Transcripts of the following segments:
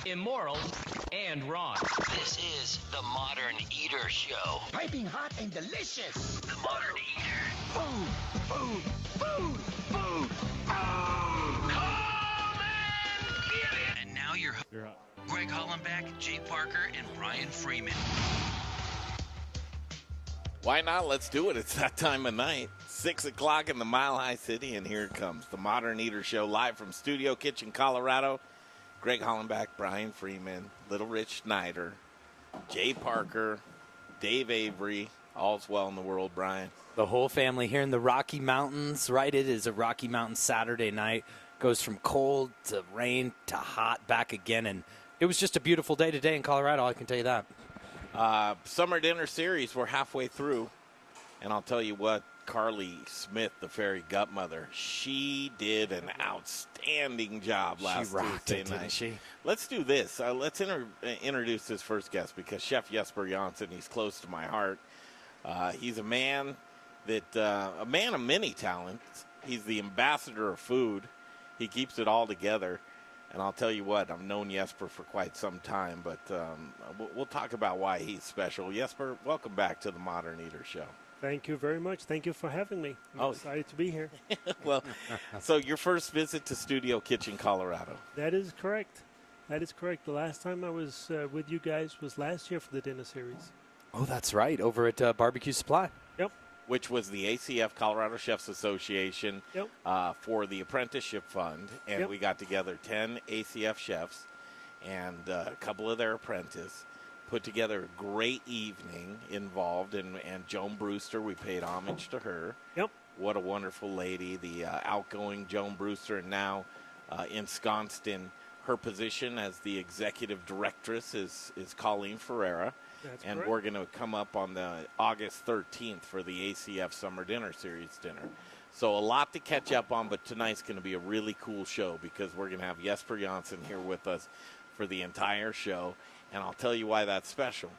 immoral, and wrong. This is the Modern Eater Show. Piping hot and delicious. The Modern Eater. Food, food, food, food, food. Come and get it! And now your Greg Hollenbeck, Jay Parker, and Brian Freeman. Why not? Let's do it. It's that time of night. 6 o'clock in the Mile High City, and here it comes. The Modern Eater Show, live from Studio Kitchen, Colorado. Greg Hollenbeck, Brian Freeman, Little Rich Snyder, Jay Parker, Dave Avery. All's well in the world, Brian. The whole family here in the Rocky Mountains, right? It is a Rocky Mountain Saturday night. Goes from cold to rain to hot, back again. And it was just a beautiful day today in Colorado, I can tell you that. Summer Dinner Series, we're halfway through. And I'll tell you what, Carly Smith, the fairy godmother, she did an outstanding job last Tuesday night. Didn't she? Let's do this. Let's introduce this first guest, because Chef Jesper Jonsson, he's close to my heart. He's a man of many talents. He's the ambassador of food. He keeps it all together. And I'll tell you what, I've known Jesper for quite some time, but we'll talk about why he's special. Jesper, welcome back to the Modern Eater Show. Thank you very much. Thank you for having me. I'm excited to be here. Well, so your first visit to Studio Kitchen, Colorado. That is correct. That is correct. The last time I was with you guys was last year for the dinner series. Oh, that's right, over at Barbecue Supply. Yep. Which was the ACF, Colorado Chefs Association, Yep. For the Apprenticeship Fund. And Yep. we got together 10 ACF chefs and a couple of their apprentices. Put together a great evening involved, and Joan Brewster, we paid homage to her. Yep. What a wonderful lady, the outgoing Joan Brewster, and now ensconced in her position as the executive directress is Colleen Ferreira. That's and correct. we're going to come up on the August 13th for the ACF Summer Dinner Series dinner. So a lot to catch up on, but tonight's going to be a really cool show, because we're going to have Jesper Jonsson here with us for the entire show. And I'll tell you why that's special.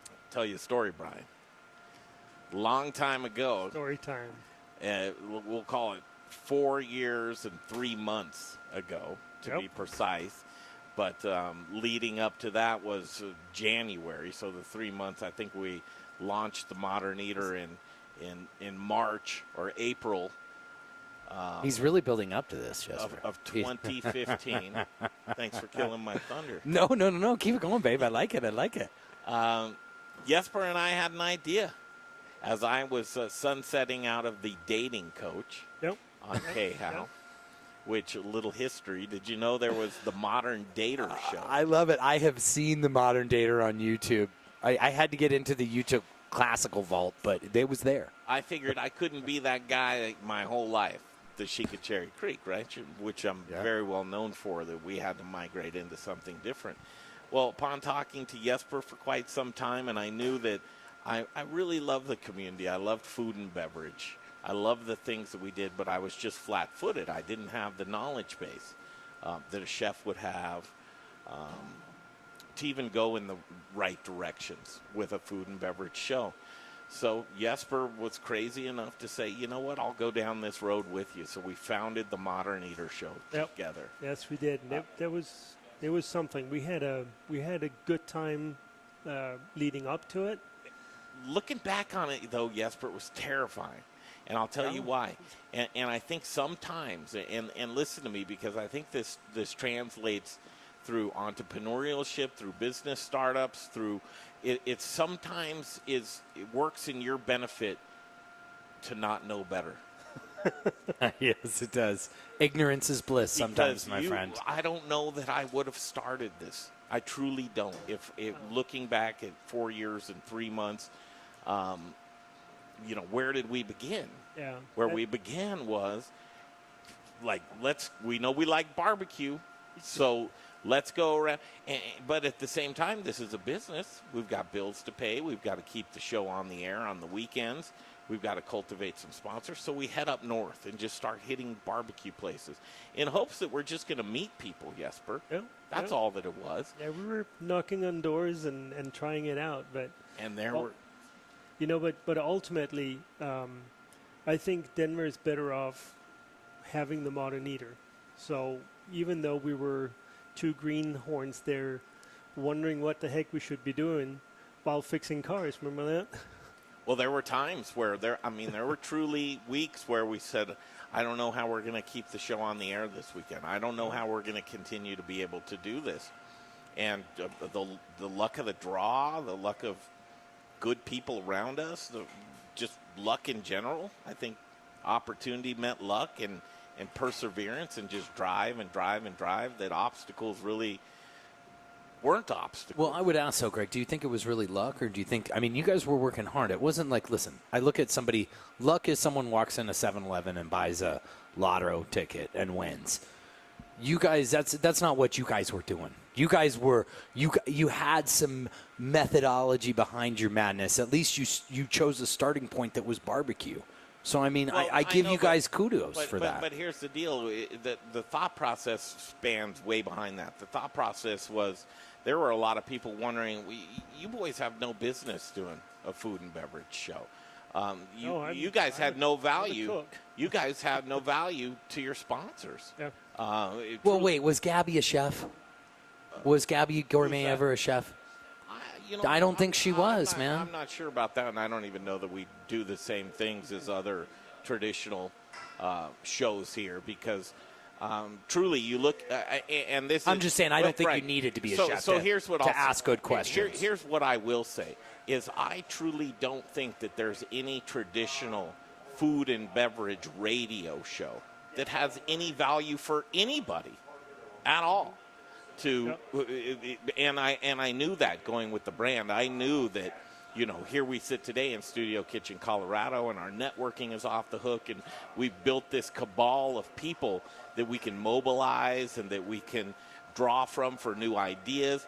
I'll tell you a story, Brian. Long time ago. Story time. We'll call it 4 years and 3 months ago, to be precise. But leading up to that was January. So the 3 months, I think we launched the Modern Eater in March or April. He's really building up to this, Jesper. Of 2015. Thanks for killing my thunder. No. Keep it going, babe. I like it. Jesper and I had an idea as I was sunsetting out of the dating coach on KHOW. Yep. Which, little history, did you know there was the Modern Dater show? I love it. I have seen the Modern Dater on YouTube. I had to get into the YouTube classical vault, but it was there. I figured I couldn't be that guy my whole life. The Chic of Cherry Creek, right? Which I'm very well known for, that we had to migrate into something different. Well, upon talking to Jesper for quite some time, and I knew that I really love the community. I loved food and beverage. I love the things that we did, but I was just flat-footed. I didn't have the knowledge base that a chef would have to even go in the right directions with a food and beverage show. So Jesper was crazy enough to say, you know what, I'll go down this road with you. So we founded the Modern Eater Show together. Yes, we did. And there was something. We had a good time leading up to it. Looking back on it, though, Jesper, it was terrifying. And I'll tell you why. And I think sometimes, and listen to me, because I think this translates through entrepreneurship, through business startups, through it sometimes it works in your benefit to not know better. Yes, it does. Ignorance is bliss sometimes, my friend. I don't know that I would have started this. I truly don't. If looking back at 4 years and 3 months, where did we begin? Yeah. Where we began was we know we like barbecue, so let's go around. But at the same time, this is a business. We've got bills to pay. We've got to keep the show on the air on the weekends. We've got to cultivate some sponsors. So we head up north and just start hitting barbecue places in hopes that we're just going to meet people, Jesper. Yeah, That's all that it was. Yeah, we were knocking on doors and trying it out. But ultimately, I think Denver is better off having the Modern Eater. So even though we were two greenhorns there wondering what the heck we should be doing while fixing cars. Remember that? Well, there were times where there were truly weeks where we said, I don't know how we're going to keep the show on the air this weekend. I don't know how we're going to continue to be able to do this. And the luck of the draw, the luck of good people around us, just luck in general. I think opportunity meant luck and perseverance and just drive and drive and drive, that obstacles really weren't obstacles. Well, I would ask so, Greg, do you think it was really luck, or do you think, I mean, you guys were working hard. It wasn't like, listen, I look at somebody, luck is someone walks in a 7-Eleven and buys a lotto ticket and wins. You guys, that's not what you guys were doing. You guys were, you had some methodology behind your madness. At least you chose a starting point that was barbecue. So, I mean, well, I give know, you guys kudos for that. But here's the deal. The thought process spans way behind that. The thought process was there were a lot of people wondering, you boys have no business doing a food and beverage show. You guys had no value. You guys had no value to your sponsors. Yeah. Well, wait, was Gabby a chef? Was Gabby Gourmet ever a chef? I don't think she was, man. I'm not sure about that, and I don't even know that we do the same things as other traditional shows here, because truly you look, and this I'm is, just saying I don't think right. you needed to be a chef So here's what to ask good questions. Here's what I will say, is I truly don't think that there's any traditional food and beverage radio show that has any value for anybody at all. And I knew that going with the brand. I knew that, here we sit today in Studio Kitchen, Colorado, and our networking is off the hook, and we've built this cabal of people that we can mobilize and that we can draw from for new ideas.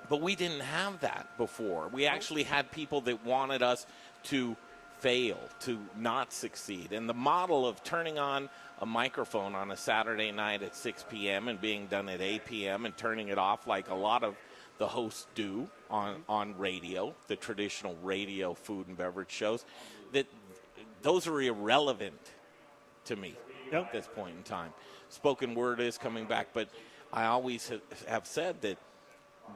But we didn't have that before. We actually had people that wanted us to fail, to not succeed. And the model of turning on a microphone on a Saturday night at 6 p.m. and being done at 8 p.m. and turning it off like a lot of the hosts do on radio, the traditional radio food and beverage shows, that those are irrelevant to me at this point in time. Spoken word is coming back, but I always have said that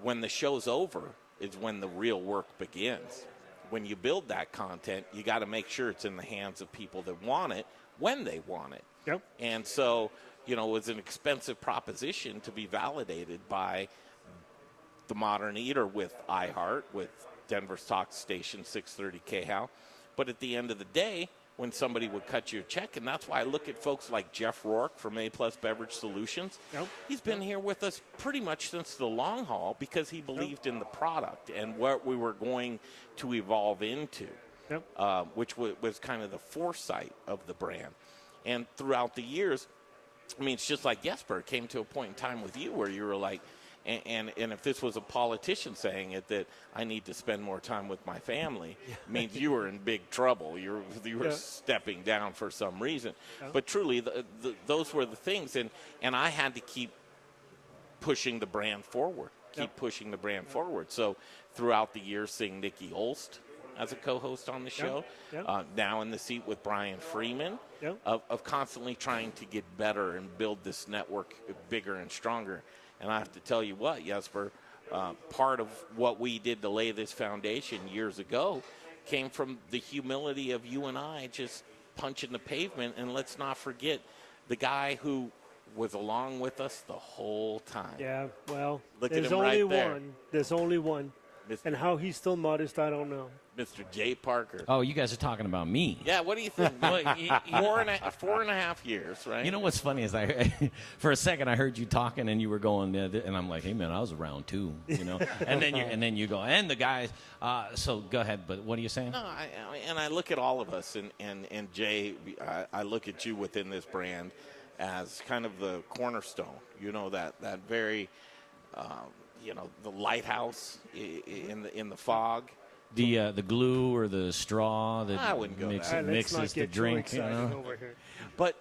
when the show's over is when the real work begins. When you build that content, you got to make sure it's in the hands of people that want it when they want it. Yep. And so, it was an expensive proposition to be validated by the Modern Eater with iHeart, with Denver's Talk Station 630 KHOW. But at the end of the day, when somebody would cut you a check, and that's why I look at folks like Jeff Rourke from A Plus Beverage Solutions. Yep. He's been here with us pretty much since the long haul because he believed in the product and what we were going to evolve into, which was kind of the foresight of the brand. And throughout the years, it's just like Jesper. It came to a point in time with you where you were like, and if this was a politician saying it, that I need to spend more time with my family, means you were in big trouble. You were stepping down for some reason. But truly, those were the things, and I had to keep pushing the brand forward, pushing the brand forward. So throughout the years, seeing Nikki Olst as a co-host on the show, now in the seat with Brian Freeman, of constantly trying to get better and build this network bigger and stronger. And I have to tell you what, Jesper, part of what we did to lay this foundation years ago came from the humility of you and I just punching the pavement. And let's not forget the guy who was along with us the whole time. Yeah, well, there's only one. There's only one. And how he's still modest, I don't know. Mr. Jay Parker. Oh, you guys are talking about me. Yeah, what do you think? 4.5 years, right? You know what's funny is for a second I heard you talking and you were going, and I'm like, hey man, I was around too, and then you go, and the guys. So go ahead, but what are you saying? No, I look at all of us, and Jay, I look at you within this brand as kind of the cornerstone. That very, the lighthouse in the fog. The glue or the straw that I wouldn't go mixes the drink. Over here. But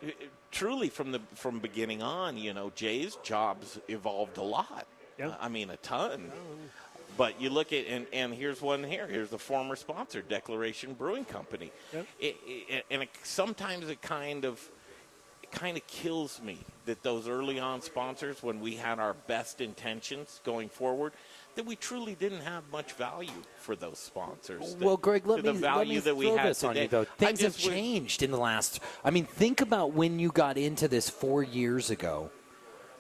truly, from beginning on, Jay's jobs evolved a lot. Yep. A ton. But you look at, and here's one here. Here's the former sponsor, Declaration Brewing Company. Yep. Sometimes it kind of kind of kills me that those early on sponsors, when we had our best intentions going forward, that we truly didn't have much value for those sponsors. Well, Greg, let me that we throw had this on today. you, though. Things have changed in the last. I mean, think about when you got into this 4 years ago.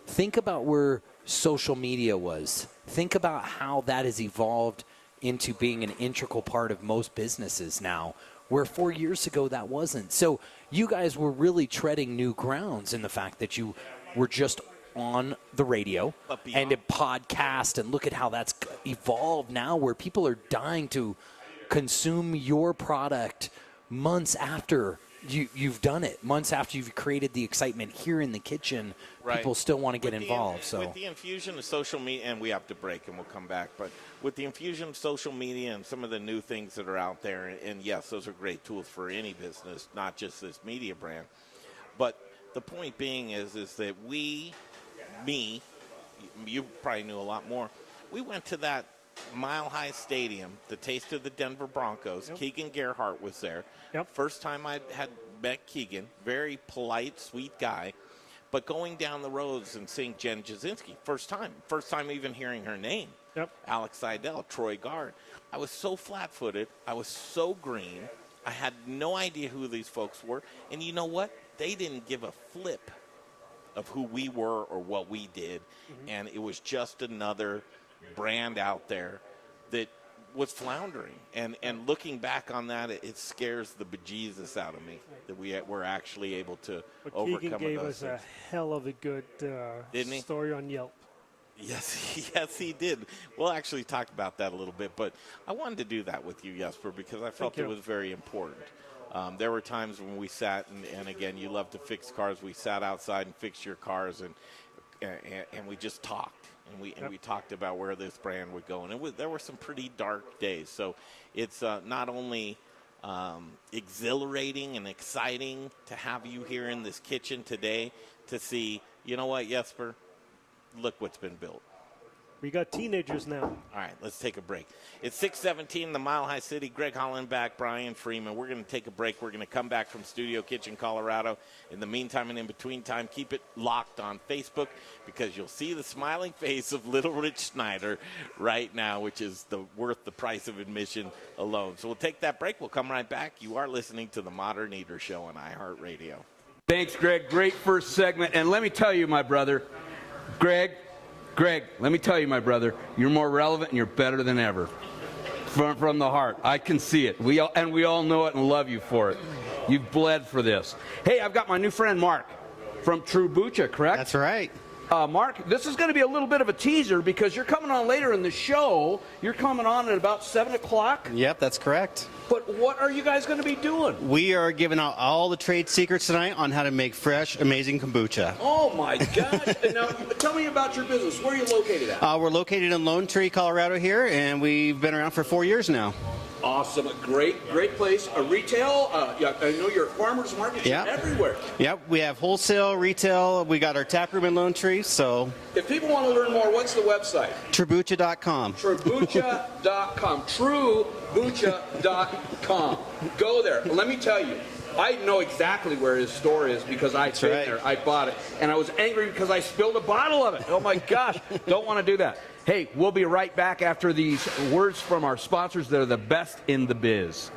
Think about where social media was. Think about how that has evolved into being an integral part of most businesses now, where 4 years ago that wasn't. So you guys were really treading new grounds in the fact that you were just on the radio and a podcast, and look at how that's evolved now, where people are dying to consume your product months after you've done it, months after you've created the excitement here in the kitchen. Right. People still want to get involved. So with the infusion of social media, and we have to break and we'll come back, but with the infusion of social media and some of the new things that are out there, and yes, those are great tools for any business, not just this media brand. But the point being is that you probably knew a lot more. We went to that Mile High Stadium, the Taste of the Denver Broncos. Yep. Keegan Gerhardt was there. Yep. First time I had met Keegan, very polite, sweet guy. But going down the roads and seeing Jen Jasinski, first time even hearing her name. Yep. Alex Seidel, Troy Guard. I was so flat-footed. I was so green. I had no idea who these folks were. And you know what? They didn't give a flip of who we were or what we did. Mm-hmm. And it was just another brand out there that was floundering. And looking back on that, it scares the bejesus out of me that we were actually able to overcome Keegan gave those us a hell of a good story on Yelp. Yes, he did. We'll actually talk about that a little bit, but I wanted to do that with you, Jesper, because I felt it was very important. There were times when we sat, and again, you love to fix cars. We sat outside and fixed your cars, and we just talked. And we talked about where this brand would go. And there were some pretty dark days. So it's not only exhilarating and exciting to have you here in this kitchen today to see, you know what, Jesper, look what's been built. We got teenagers now. All right, let's take a break. It's 6:17, the Mile High City. Greg Hollenbach, Brian Freeman. We're going to take a break. We're going to come back from Studio Kitchen, Colorado. In the meantime and in between time, keep it locked on Facebook because you'll see the smiling face of Little Rich Snyder right now, which is worth the price of admission alone. So we'll take that break. We'll come right back. You are listening to the Modern Eater Show on iHeartRadio. Thanks, Greg. Great first segment. And let me tell you, my brother, Greg, let me tell you, my brother, you're more relevant and you're better than ever. From the heart. I can see it. We all know it and love you for it. You've bled for this. Hey, I've got my new friend Mark from Trubucha, correct? That's right. Mark, this is going to be a little bit of a teaser because you're coming on later in the show. You're coming on at about 7 o'clock. Yep, that's correct. But what are you guys going to be doing? We are giving out all the trade secrets tonight on how to make fresh, amazing kombucha. Oh, my gosh. Now, tell me about your business. Where are you located at? We're located in Lone Tree, Colorado here, and we've been around for 4 years now. Awesome. Great place. A retail. I know you're at farmers markets. Yep. You're everywhere. Yep. We have wholesale, retail. We got our tap room in Lone Tree. So if people want to learn more, what's the website? Trubucha.com. Trubucha.com. Trubucha.com. Go there. Let me tell you, I know exactly where his store is because I've been there. I bought it. And I was angry because I spilled a bottle of it. Oh, my gosh. Don't want to do that. Hey, we'll be right back after these words from our sponsors that are the best in the biz.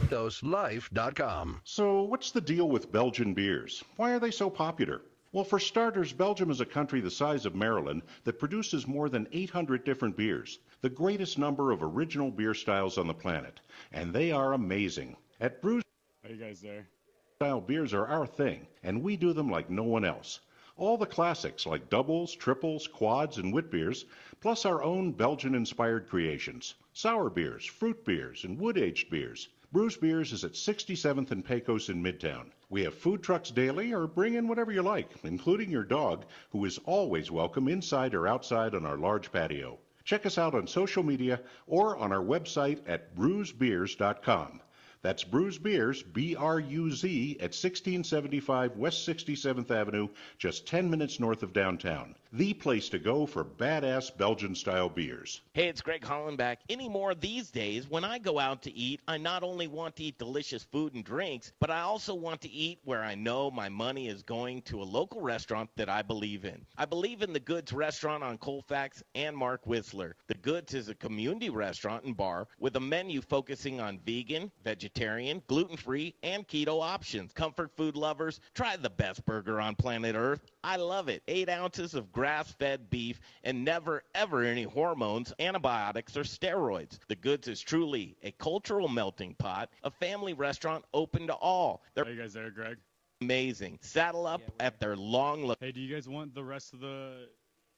DoseLife.com. So what's the deal with Belgian beers? Why are they so popular? Well, for starters, Belgium is a country the size of Maryland that produces more than 800 different beers, the greatest number of original beer styles on the planet. And they are amazing. At Brews, are you guys there? Style beers are our thing, and we do them like no one else. All the classics like doubles, triples, quads, and wit beers, plus our own Belgian-inspired creations. Sour beers, fruit beers, and wood-aged beers. Brews Beers is at 67th and Pecos in Midtown. We have food trucks daily, or bring in whatever you like, including your dog, who is always welcome inside or outside on our large patio. Check us out on social media or on our website at brewsbeers.com. That's Brews Beers, B-R-U-Z, at 1675 West 67th Avenue, just 10 minutes north of downtown. The place to go for badass Belgian-style beers. Hey, it's Greg Hollenbach. Anymore these days, when I go out to eat, I not only want to eat delicious food and drinks, but I also want to eat where I know my money is going to a local restaurant that I believe in. I believe in the Goods Restaurant on Colfax and Mark Whistler. The Goods is a community restaurant and bar with a menu focusing on vegan, vegetarian, gluten-free, and keto options. Comfort food lovers, try the best burger on planet Earth. I love it. 8 ounces of grass-fed beef and never, ever any hormones, antibiotics, or steroids. The Goods is truly a cultural melting pot, a family restaurant open to all. They're Are you guys there, Greg? amazing. Saddle up at their long Hey, do you guys want the rest of the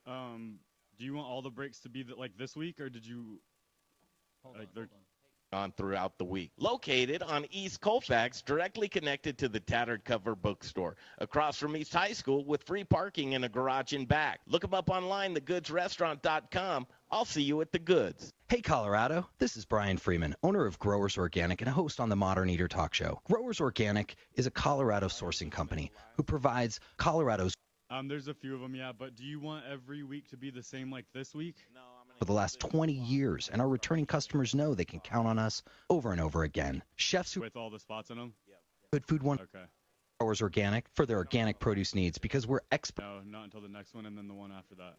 do you want all the breaks to be like this week, or did you on throughout the week. Located on East Colfax, directly connected to the Tattered Cover Bookstore, across from East High School with free parking and a garage in back. Look them up online, thegoodsrestaurant.com. I'll see you at the Goods. Hey, Colorado. This is Brian Freeman, owner of Growers Organic and a host on the Modern Eater Talk Show. Growers Organic is a Colorado sourcing company who provides Colorado's there's a few of them, yeah, but do you want every week to be the same like this week? No. for the last 20 years, and our returning customers know they can count on us over and over again. Chefs who with all the spots in them? Good Food One Growers Organic for their organic produce needs because we're No, not until the next one and then the one after that.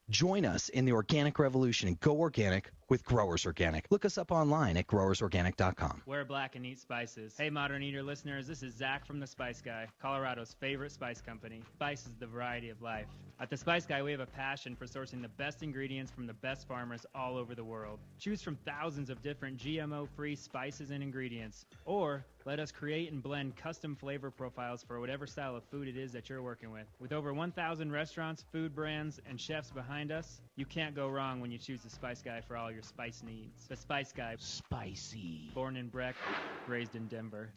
Join us in the organic revolution and go organic with Growers Organic. Look us up online at growersorganic.com. Wear black and eat spices. Hey, Modern Eater listeners, this is Zach from The Spice Guy, Colorado's favorite spice company. Spice is the variety of life. At The Spice Guy, we have a passion for sourcing the best ingredients from the best farmers all over the world. Choose from thousands of different GMO-free spices and ingredients, or let us create and blend custom flavor profiles for whatever style of food it is that you're working with. With over 1,000 restaurants, food brands, and chefs behind us, you can't go wrong when you choose The Spice Guy for all your spice needs. The Spice Guy. Spicy. Born in Breck, raised in Denver.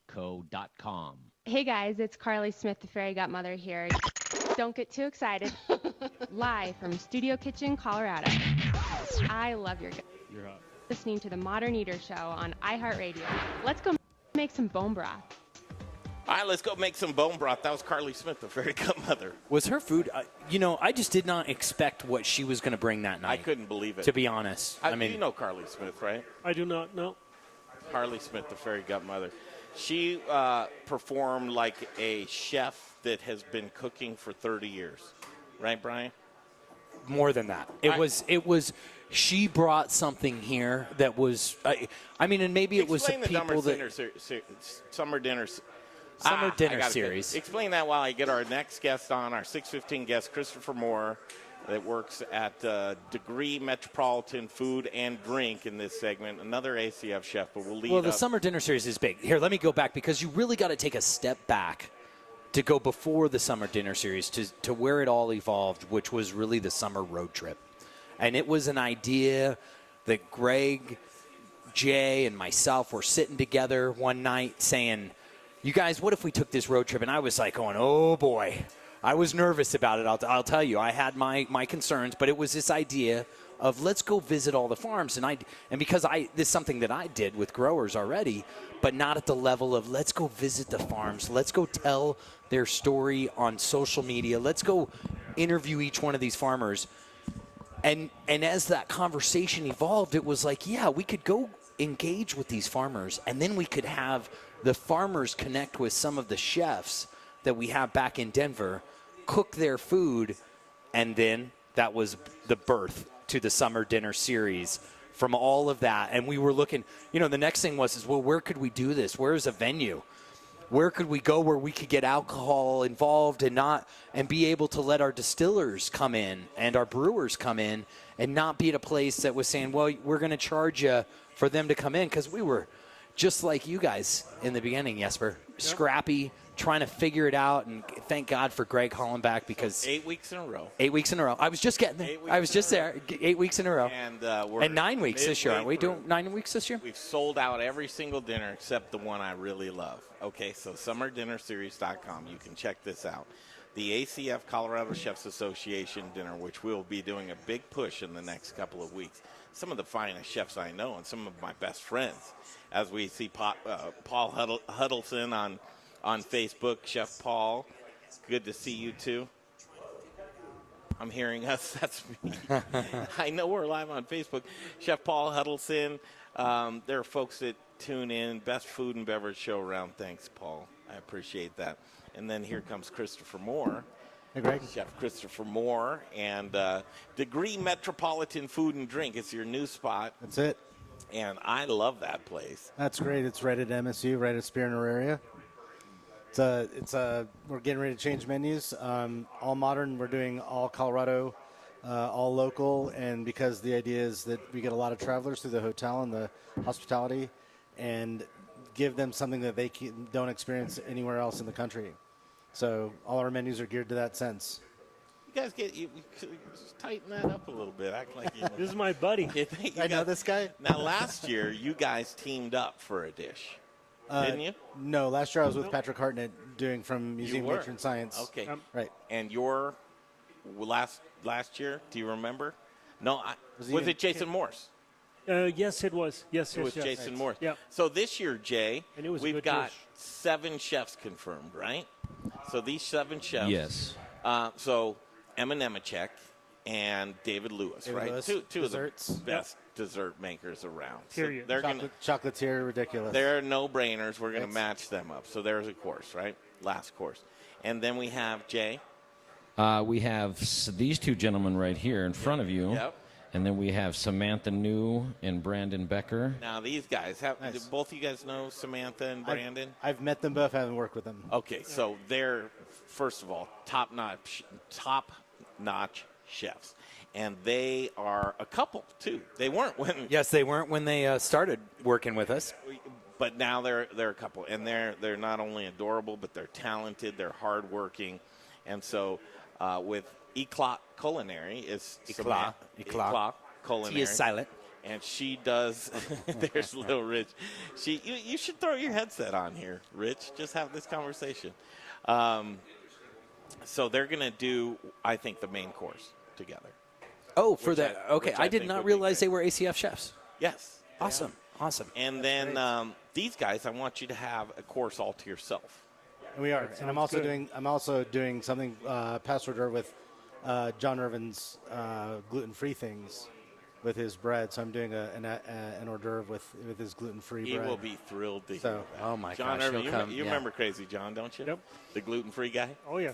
Co.com. Hey guys, it's Carly Smith, the Fairy Godmother here. Don't get too excited. Live from Studio Kitchen, Colorado. I love your You're hot. listening to the Modern Eater Show on iHeartRadio. Let's go make some bone broth. All right, let's go make some bone broth. That was Carly Smith, the Fairy Godmother. Was her food, I just did not expect what she was going to bring that night. I couldn't believe it. To be honest. I mean, you know Carly Smith, right? I do not know. Carly Smith, the Fairy Godmother. She performed like a chef that has been cooking for 30 years. Right, Brian? More than that. It was she brought something here that was, and maybe it was some people that. Summer dinner series. Explain that while I get our next guest on, our 6:15 guest, Christopher Moore, that works at Degree Metropolitan Food and Drink in this segment. Another ACF chef, but we'll leave. Well, the summer dinner series is big. Here, let me go back because you really got to take a step back to go before the summer dinner series to where it all evolved, which was really the summer road trip. And it was an idea that Greg, Jay, and myself were sitting together one night saying, you guys, what if we took this road trip? And I was like going, oh, boy. I was nervous about it. I'll tell you. I had my concerns, but it was this idea of let's go visit all the farms. And because this is something that I did with growers already, but not at the level of let's go visit the farms. Let's go tell their story on social media. Let's go interview each one of these farmers. And as that conversation evolved, it was like, yeah, we could go engage with these farmers, and then we could have the farmers connect with some of the chefs that we have back in Denver, cook their food, and then that was the birth to the summer dinner series from all of that. And we were looking, the next thing was, where could we do this? Where's a venue? Where could we go where we could get alcohol involved and be able to let our distillers come in and our brewers come in and not be at a place that was saying, well, we're going to charge you for them to come in, because we were just like you guys in the beginning, Jesper, scrappy, trying to figure it out, and thank God for Greg Hollenbach because 8 weeks in a row. 8 weeks in a row. I was just getting there. I was just there. 8 weeks in a row. And 9 weeks this year. Are we doing 9 weeks this year? We've sold out every single dinner except the one I really love. Okay, so summerdinnerseries.com. You can check this out. the ACF Colorado Chefs Association dinner, which we'll be doing a big push in the next couple of weeks. Some of the finest chefs I know and some of my best friends. As we see Paul Huddleston on Facebook. Chef Paul, good to see you too. I'm hearing us. That's me. I know we're live on Facebook. Chef Paul Huddleston. There are folks that tune in. Best food and beverage show around. Thanks, Paul. I appreciate that. And then here comes Christopher Moore. Hey, Greg. Chef Christopher Moore. And Degree Metropolitan Food and Drink. It's your new spot. That's it. And I love that place. That's great. It's right at MSU, right at Spear area. We're getting ready to change menus. All modern. We're doing all Colorado, all local, and because the idea is that we get a lot of travelers through the hotel and the hospitality, and give them something that they don't experience anywhere else in the country. So all our menus are geared to that sense. You guys just tighten that up a little bit. Act like you This is my buddy. I know this guy. Now, last year you guys teamed up for a dish. Didn't you? No, last year I was with Patrick Hartnett doing from Museum of Nature and Science. Okay. Right. And your last year, do you remember? No, was it Jason Morse? Yes, it was. Yes, it was Jason Morse. Yeah. So this year, Jay, And it was a we've good got dish. 7 chefs confirmed, right? So these 7 chefs. Yes. So Emma Nemechek and David Lewis, David right? Lewis, Two of the desserts. best dessert makers around. Period. So they're Chocolatier, ridiculous. They're no-brainers. We're going to match them up. So there's a course, right? Last course. And then we have Jay. We have these 2 gentlemen right here in front of you. Yep. And then we have Samantha New and Brandon Becker. Now, these guys, do both of you guys know Samantha and Brandon? I've met them both. I haven't worked with them. Okay, so they're, first of all, top-notch chefs. And they are a couple, too. They weren't when... Yes, they weren't when they started working with us. But now they're a couple. And they're not only adorable, but they're talented, they're hardworking. And so with Eclat Culinary is... Eclat Culinary. She is silent. And she does... There's little Rich. You should throw your headset on here, Rich. Just have this conversation. So they're going to do, I think, the main course together. Oh, for that. Okay, I did think not would be realize great. they were ACF chefs. Yes. Awesome. Awesome. And then these guys, I want you to have a course all to yourself. And we are. And I'm also doing something past hors d'oeuvre with John Irvin's gluten-free things with his bread. So I'm doing an hors d'oeuvre with his gluten-free bread. He will be thrilled to hear that. Oh, my John gosh. Irvin, he'll come, you remember Crazy John, don't you? Yep. The gluten-free guy? Oh, yeah.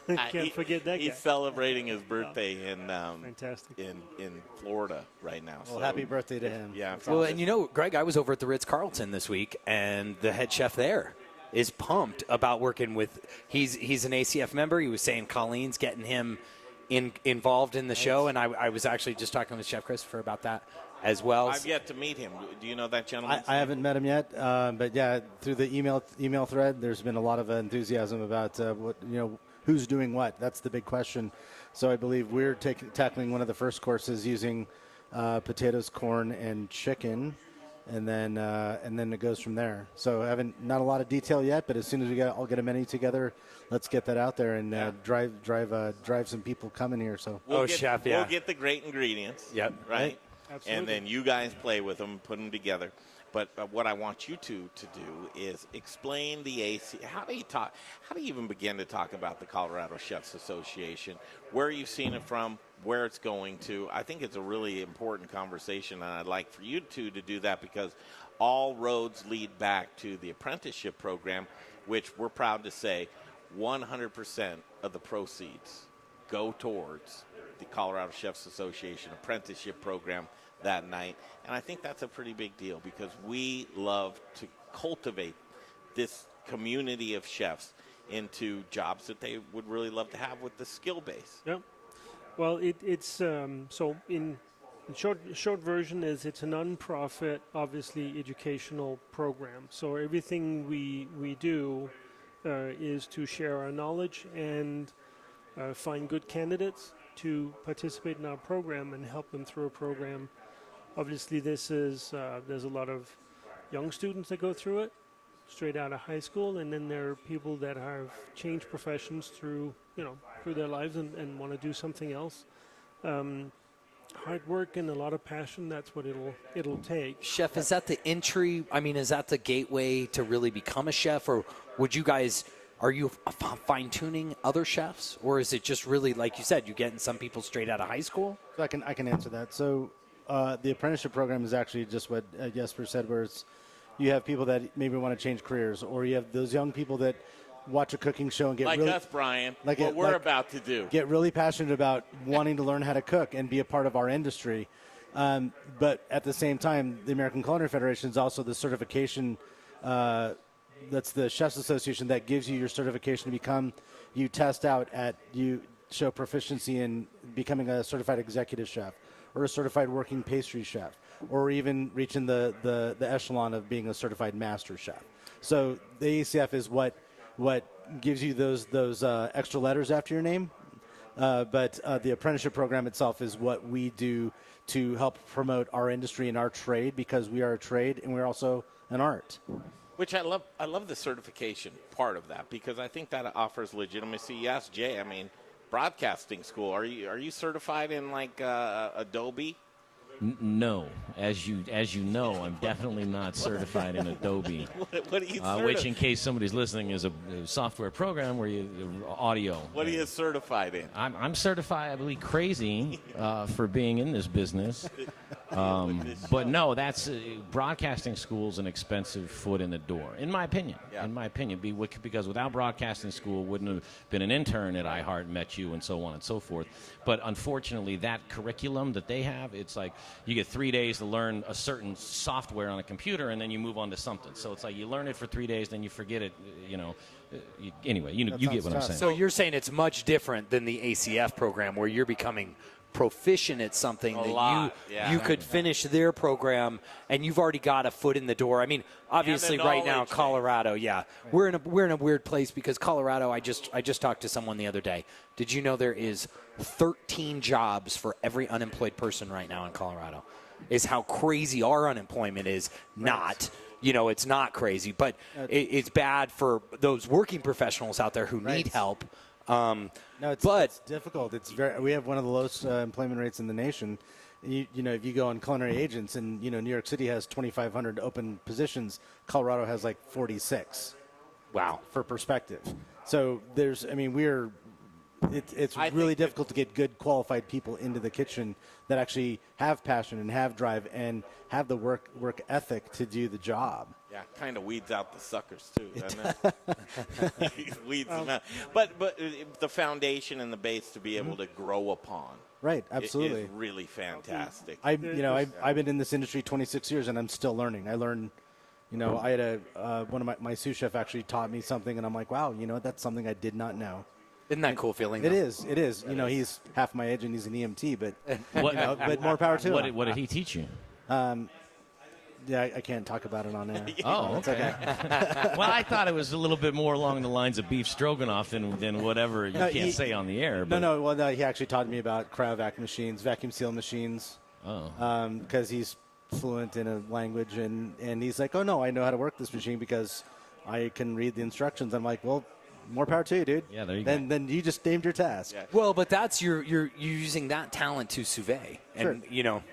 Can't forget that guy. He's celebrating his birthday in Fantastic. in Florida right now. Well, so, happy birthday to him. Yeah. Well, and you know, Greg, I was over at the Ritz-Carlton this week, and the head chef there is pumped about working with – he's an ACF member. He was saying Colleen's getting him involved in the show, and I was actually just talking with Chef Christopher about that as well. I've yet to meet him. Do you know that gentleman? I haven't met him yet, but yeah, through the email thread, there's been a lot of enthusiasm about who's doing what. That's the big question. So I believe we're tackling one of the first courses using potatoes, corn, and chicken, and then it goes from there. So not a lot of detail yet, but as soon as I'll get a menu together, let's get that out there and drive some people coming here. So We'll get the great ingredients. Yep. Right. Absolutely. And then you guys play with them, put them together. But what I want you to do is explain the AC. How do you even begin to talk about the Colorado Chefs Association? Where you've seen it from, where it's going to. I think it's a really important conversation, and I'd like for you two to do that because all roads lead back to the apprenticeship program, which we're proud to say 100% of the proceeds go towards the Colorado Chefs Association apprenticeship program that night. And I think that's a pretty big deal because we love to cultivate this community of chefs into jobs that they would really love to have with the skill base. Yep. Well, it's so in short version is it's a non-profit, obviously educational program. So everything we do is to share our knowledge and find good candidates to participate in our program and help them through a program. Obviously, this is there's a lot of young students that go through it, straight out of high school, and then there are people that have changed professions through their lives and want to do something else. Hard work and a lot of passion, that's what it'll take. Chef, is that the entry? I mean, is that the gateway to really become a chef, or would you guys? Are you fine-tuning other chefs, or is it just really, like you said, you getting some people straight out of high school? So I can answer that. So the apprenticeship program is actually just what Jesper said, where it's you have people that maybe want to change careers, or you have those young people that watch a cooking show and get like really, us, Brian, what we're about to do. Get really passionate about wanting to learn how to cook and be a part of our industry. But at the same time, the American Culinary Federation is also the certification. That's the Chefs Association that gives you your certification to become. You test out you show proficiency in becoming a certified executive chef or a certified working pastry chef, or even reaching the echelon of being a certified master chef. So the ACF is what gives you those extra letters after your name. But the apprenticeship program itself is what we do to help promote our industry and our trade, because we are a trade and we're also an art. Which I love the certification part of that, because I think that offers legitimacy. Yes, Jay, I mean, broadcasting school, are you certified in like Adobe? No, as you know, I'm definitely not certified in Adobe. What are you which, in case somebody's listening, is a software program where you audio. What are you certified in? I'm certified, I believe, crazy for being in this business. But no, that's broadcasting school's an expensive foot in the door, in my opinion. Yeah. In my opinion, because without broadcasting school, wouldn't have been an intern at iHeart, met you, and so on and so forth. But unfortunately, that curriculum that they have, it's like you get 3 days to learn a certain software on a computer, and then you move on to something. So it's like you learn it for 3 days, then you forget it. Anyway, you get what I'm saying. So you're saying it's much different than the ACF program, where you're becoming proficient at something you could finish their program, and you've already got a foot in the door. I mean, obviously right now Colorado, we're in a weird place, because Colorado, I just talked to someone the other day. Did you know there is 13 jobs for every unemployed person right now in Colorado? Is how crazy our unemployment is. Not it's not crazy, but it's bad for those working professionals out there who need help. It's difficult. We have one of the lowest employment rates in the nation. If you go on culinary agents, and New York City has 2,500 open positions, Colorado has like 46. Wow, for perspective. So it's really difficult to get good qualified people into the kitchen that actually have passion and have drive and have the work ethic to do the job. Yeah, kind of weeds out the suckers too, doesn't it? Weeds them out. But the foundation and the base to be able to grow upon. Right, absolutely. Is really fantastic. I've been in this industry 26 years, and I'm still learning. I learned, I had one of my sous chef actually taught me something, and I'm like, wow, that's something I did not know. Isn't that a cool feeling? It is. He's half my age and he's an EMT, but but more power to him. What did he teach you? I can't talk about it on air. Oh, okay. Well, I thought it was a little bit more along the lines of beef stroganoff than whatever you can't say on the air. But. No. Well, he actually taught me about cryovac machines, vacuum seal machines. Oh. Because he's fluent in a language, and he's like, oh no, I know how to work this machine because I can read the instructions. I'm like, well, more power to you, dude. Yeah, there you go. Then you just named your task. Yeah. Well, but that's you're using that talent to sous vide, and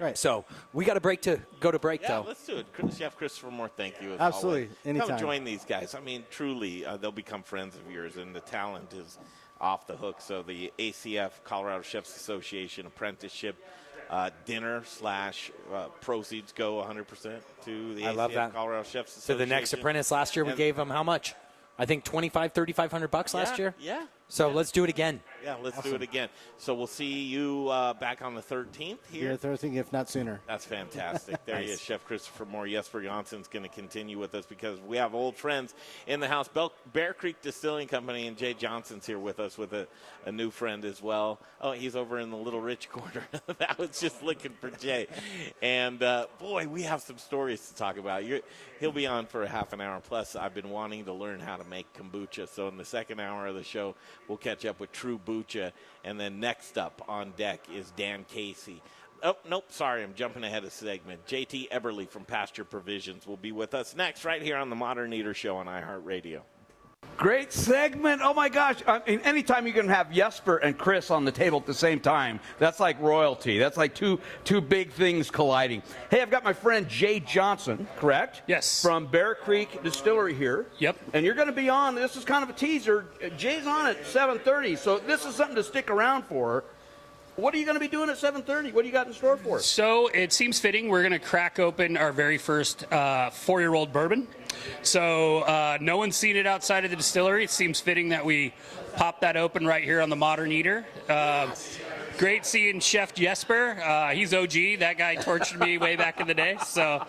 right. So we got to go to break though. Let's do it. Chef Christopher Moore, thank you. Absolutely, always. anytime. Come join these guys. I mean, truly, they'll become friends of yours, and the talent is off the hook. So the ACF, Colorado Chefs Association apprenticeship dinner / proceeds go 100% to the ACF, love that. Colorado Chefs Association. So the next apprentice last year, we gave them how much? I think $3,500 last year. Yeah. So let's do it again. Yeah, let's do it again. So we'll see you back on the 13th here. Yeah, 13th, if not sooner. That's fantastic. There he is, Chef Christopher Moore. Jesper Jonsson's going to continue with us because we have old friends in the house. Bear Creek Distilling Company, and Jay Johnson's here with us with a new friend as well. Oh, he's over in the Little Rich corner. That was just looking for Jay. And, boy, we have some stories to talk about. He'll be on for a half an hour. Plus, I've been wanting to learn how to make kombucha. So in the second hour of the show, we'll catch up with Trubucha. And then next up on deck is Dan Casey. Oh, nope, sorry, I'm jumping ahead of segment. JT Eberly from Pasture Provisions will be with us next right here on the Modern Eater Show on iHeartRadio. Great segment. Oh, my gosh. I mean, anytime you can have Jesper and Chris on the table at the same time, that's like royalty. That's like two big things colliding. Hey, I've got my friend Jay Jonsson, correct? Yes. From Bear Creek Distillery here. Yep. And you're going to be on, this is kind of a teaser. Jay's on at 7:30, so this is something to stick around for. What are you going to be doing at 7:30? What do you got in store for us? So it seems fitting. We're going to crack open our very first 4-year-old bourbon. So no one's seen it outside of the distillery. It seems fitting that we pop that open right here on the Modern Eater. Great seeing Chef Jesper. He's OG. That guy tortured me way back in the day. So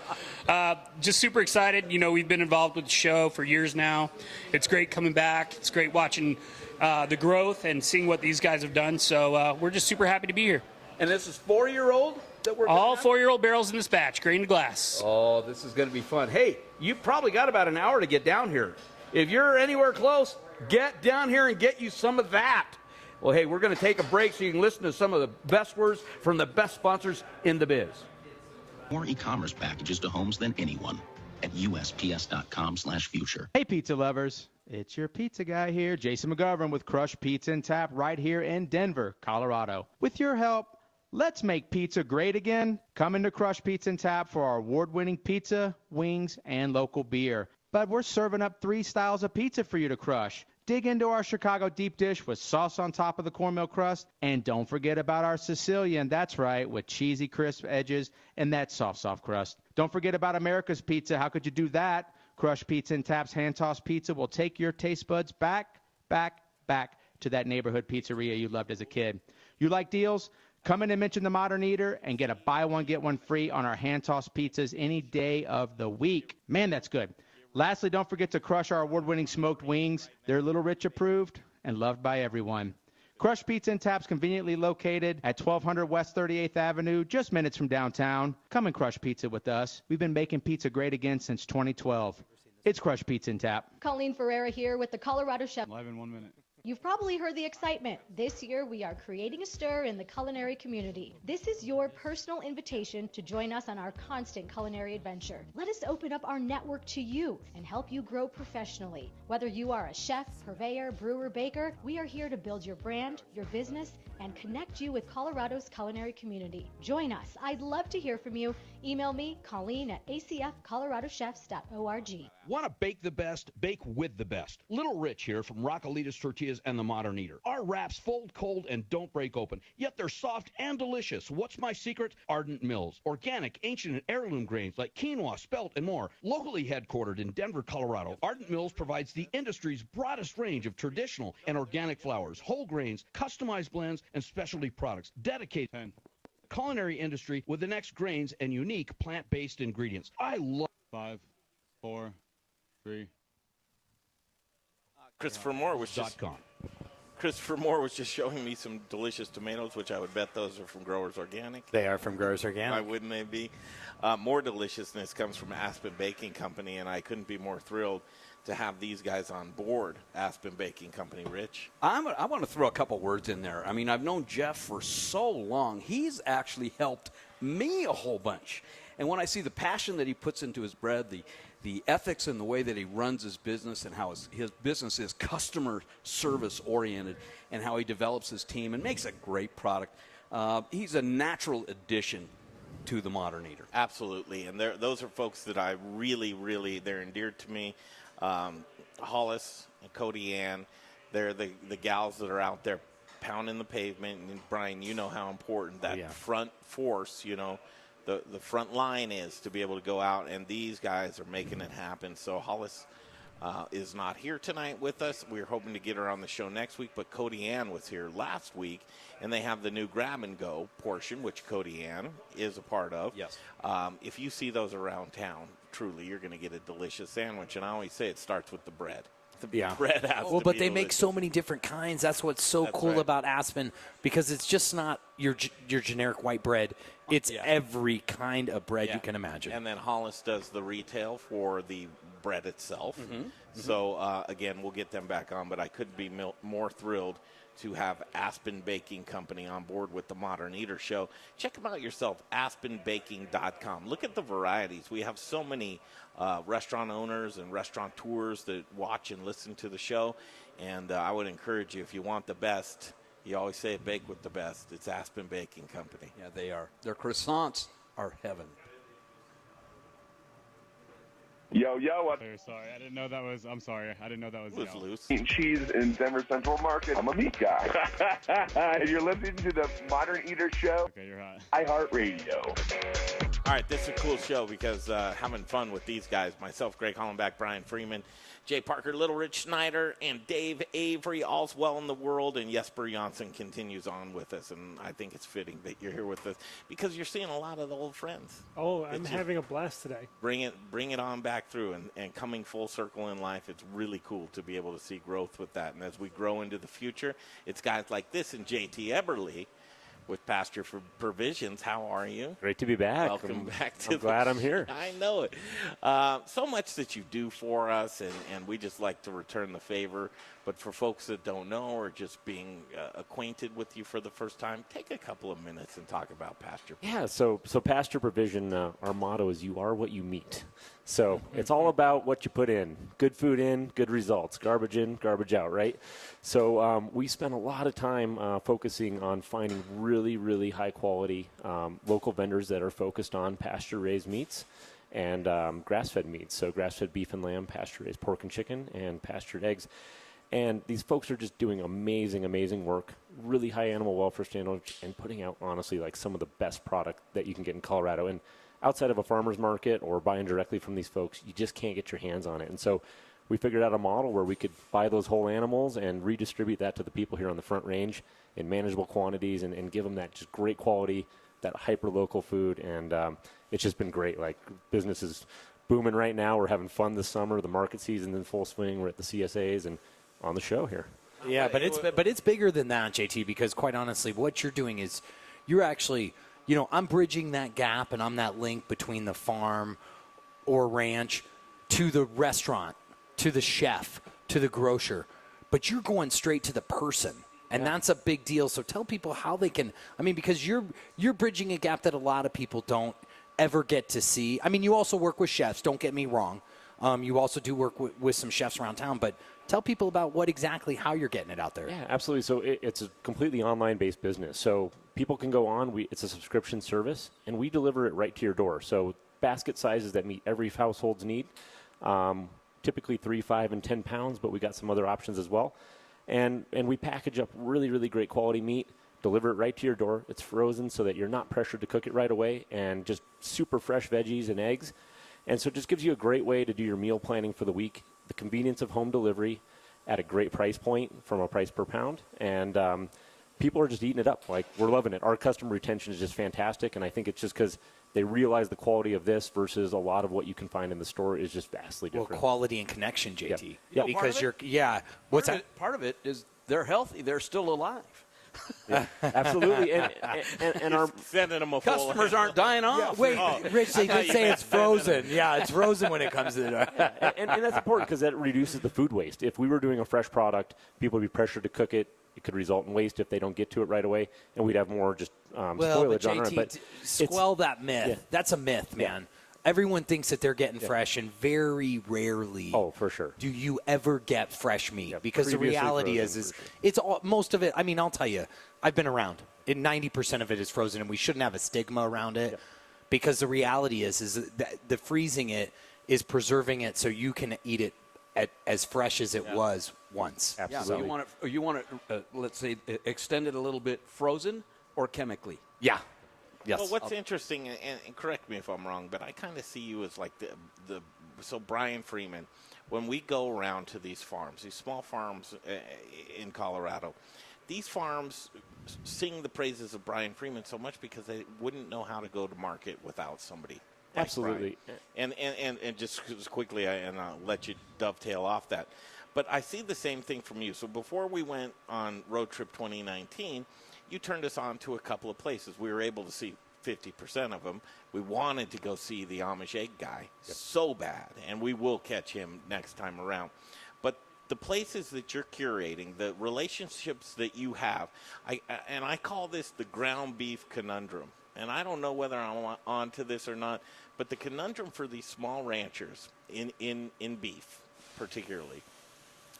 just super excited. You know, we've been involved with the show for years now. It's great coming back. It's great watching the growth and seeing what these guys have done. So we're just super happy to be here. And this is 4-year-old that we're all 4-year-old barrels in this batch, grain to glass. Oh, this is going to be fun. Hey, you probably got about an hour to get down here. If you're anywhere close, get down here and get you some of that. Well, hey, we're going to take a break so you can listen to some of the best words from the best sponsors in the biz. More e-commerce packages to homes than anyone at USPS.com/future. Hey, pizza lovers. It's your pizza guy here, Jason McGovern with Crush Pizza and Tap right here in Denver, Colorado. With your help, let's make pizza great again. Come into Crush Pizza and Tap for our award-winning pizza, wings, and local beer. But we're serving up 3 styles of pizza for you to crush. Dig into our Chicago deep dish with sauce on top of the cornmeal crust. And don't forget about our Sicilian, that's right, with cheesy crisp edges and that soft crust. Don't forget about America's Pizza. How could you do that? Crush Pizza and Tap's hand-tossed pizza will take your taste buds back to that neighborhood pizzeria you loved as a kid. You like deals? Come in and mention the Modern Eater and get a buy one, get one free on our hand-tossed pizzas any day of the week. Man, that's good. Lastly, don't forget to crush our award-winning smoked wings. They're Little Rich approved and loved by everyone. Crush Pizza and Tap's conveniently located at 1200 West 38th Avenue, just minutes from downtown. Come and crush pizza with us. We've been making pizza great again since 2012. It's Crush Pizza and Tap. Colleen Ferreira here with the Colorado Chef. Live in 1 minute. You've probably heard the excitement. This year, we are creating a stir in the culinary community. This is your personal invitation to join us on our constant culinary adventure. Let us open up our network to you and help you grow professionally. Whether you are a chef, purveyor, brewer, baker, we are here to build your brand, your business, and connect you with Colorado's culinary community. Join us. I'd love to hear from you. Email me, Colleen at acfcoloradochefs.org. Want to bake the best? Bake with the best. Little Rich here from Raquelitas Tortillas and the Modern Eater. Our wraps fold cold and don't break open, yet they're soft and delicious. What's my secret? Ardent Mills. Organic, ancient, and heirloom grains like quinoa, spelt, and more. Locally headquartered in Denver, Colorado, Ardent Mills provides the industry's broadest range of traditional and organic flours, whole grains, customized blends, and specialty products dedicated to the culinary industry with the next grains and unique plant-based ingredients. I love 5, 4, 3. Christopher Moore was just showing me some delicious tomatoes, which I would bet those are from Growers Organic. They are from Growers Organic. Why wouldn't they be? More deliciousness comes from Aspen Baking Company, and I couldn't be more thrilled to have these guys on board, Aspen Baking Company. Rich? I want to throw a couple words in there. I mean, I've known Jeff for so long. He's actually helped me a whole bunch. And when I see the passion that he puts into his bread, the ethics and the way that he runs his business and how his business is customer service oriented and how he develops his team and makes a great product, he's a natural addition to the Modern Eater. Absolutely. And those are folks that I really, they're endeared to me. Hollis and Cody Ann, they're the gals that are out there pounding the pavement. And Brian, you know how important that front force, the front line is to be able to go out, and these guys are making it happen. So Hollis is not here tonight with us. We're hoping to get her on the show next week, but Cody Ann was here last week, and they have the new grab and go portion, which Cody Ann is a part of. Yes. If you see those around town, truly, you're going to get a delicious sandwich, and I always say it starts with the bread. The bread has to but be they make delicious. so many different kinds. That's what's so cool right. about Aspen, because it's just not your generic white bread. It's every kind of bread you can imagine. And then Hollis does the retail for the bread itself. So, again, we'll get them back on, but I couldn't be more thrilled to have Aspen Baking Company on board with the Modern Eater Show. Check them out yourself, aspenbaking.com. Look at the varieties. We have so many restaurant owners and restaurateurs that watch and listen to the show, and I would encourage you, if you want the best, you always say bake with the best. It's Aspen Baking Company. Yeah, they are. Their croissants are heaven. Yo, Sorry, I didn't know that was. I'm sorry, I didn't know that was. It was loose. eating cheese in Denver Central Market. I'm a meat guy. And you're listening to the Modern Eater Show. Okay, you're hot. iHeartRadio. All right, this is a cool show because having fun with these guys, myself, Greg Hollenbach, Brian Freeman, Jay Parker, Little Rich Schneider, and Dave Avery, all's well in the world, and Jesper Jonsson continues on with us, and I think it's fitting that you're here with us because you're seeing a lot of the old friends. Oh, I'm having a blast today. Bring it on back through, and coming full circle in life, it's really cool to be able to see growth with that, and as we grow into the future, it's guys like this and JT Eberly with Pasture for Provisions. How are you? Great to be back. Welcome back to I'm glad I'm here. I know it. So much that you do for us, and we just like to return the favor. But for folks that don't know or just being acquainted with you for the first time, take a couple of minutes and talk about Pasture. Yeah, so Pasture Provision, our motto is you are what you meet. So it's all about what you put in. Good food in, good results. Garbage in, garbage out, right? So we spend a lot of time focusing on finding really, really high-quality local vendors that are focused on pasture-raised meats and grass-fed meats. So grass-fed beef and lamb, pasture-raised pork and chicken, and pastured eggs. And these folks are just doing amazing, amazing work, really high animal welfare standards, and putting out, honestly, like some of the best product that you can get in Colorado. And outside of a farmer's market or buying directly from these folks, you just can't get your hands on it. And so we figured out a model where we could buy those whole animals and redistribute that to the people here on the Front Range in manageable quantities and give them that just great quality, that hyper-local food. And it's just been great. Like, business is booming right now. We're having fun this summer. The market season's in full swing. We're at the CSAs and on the show here. Yeah, but it's bigger than that, JT, because quite honestly, what you're doing is you're actually, I'm bridging that gap and I'm that link between the farm or ranch to the restaurant, to the chef, to the grocer. But you're going straight to the person. And that's a big deal. So tell people how they can, because you're bridging a gap that a lot of people don't ever get to see. You also work with chefs, don't get me wrong. You also do work with some chefs around town, but tell people about how you're getting it out there. Yeah, absolutely. So it's a completely online-based business. So people can go on. It's a subscription service, and we deliver it right to your door. So basket sizes that meet every household's need, typically 3, 5, and 10 pounds, but we got some other options as well. And we package up really, really great quality meat, deliver it right to your door. It's frozen so that you're not pressured to cook it right away, and just super fresh veggies and eggs. And so it just gives you a great way to do your meal planning for the week, the convenience of home delivery at a great price point from a price per pound. And people are just eating it up. Like, we're loving it. Our customer retention is just fantastic, and I think it's just because they realize the quality of this versus a lot of what you can find in the store is just vastly different. Well, quality and connection, JT. Yeah, because what's that? Part of it is they're healthy. They're still alive. Yeah, absolutely. And our sending them a customers aren't dying off. Wait, Rich, they did say it's frozen. Yeah, it's frozen when it comes to the door. And that's important because that reduces the food waste. If we were doing a fresh product, people would be pressured to cook it. It could result in waste if they don't get to it right away, and we'd have more just spoilage on it. But squell that myth. Yeah. That's a myth, man. Yeah. Everyone thinks that they're getting fresh, and very rarely. Oh, for sure. Do you ever get fresh meat? Yeah, because the reality is it's all, most of it. I'll tell you, I've been around. 90% of it is frozen, and we shouldn't have a stigma around it, because the reality is that the freezing it is preserving it so you can eat it as fresh as it was once. Absolutely. Yeah, so you want it, let's say, extended a little bit frozen or chemically? Yeah. Yes. Well, what's interesting, and correct me if I'm wrong, but I kind of see you as like so Brian Freeman, when we go around to these farms, these small farms in Colorado, these farms sing the praises of Brian Freeman so much because they wouldn't know how to go to market without somebody. Absolutely. And just quickly, and I'll let you dovetail off that, but I see the same thing from you. So before we went on Road Trip 2019, you turned us on to a couple of places. We were able to see 50% of them. We wanted to go see the Amish egg guy so bad, and we will catch him next time around. But the places that you're curating, the relationships that you have, I call this the ground beef conundrum. And I don't know whether I'm onto this or not, but the conundrum for these small ranchers in beef particularly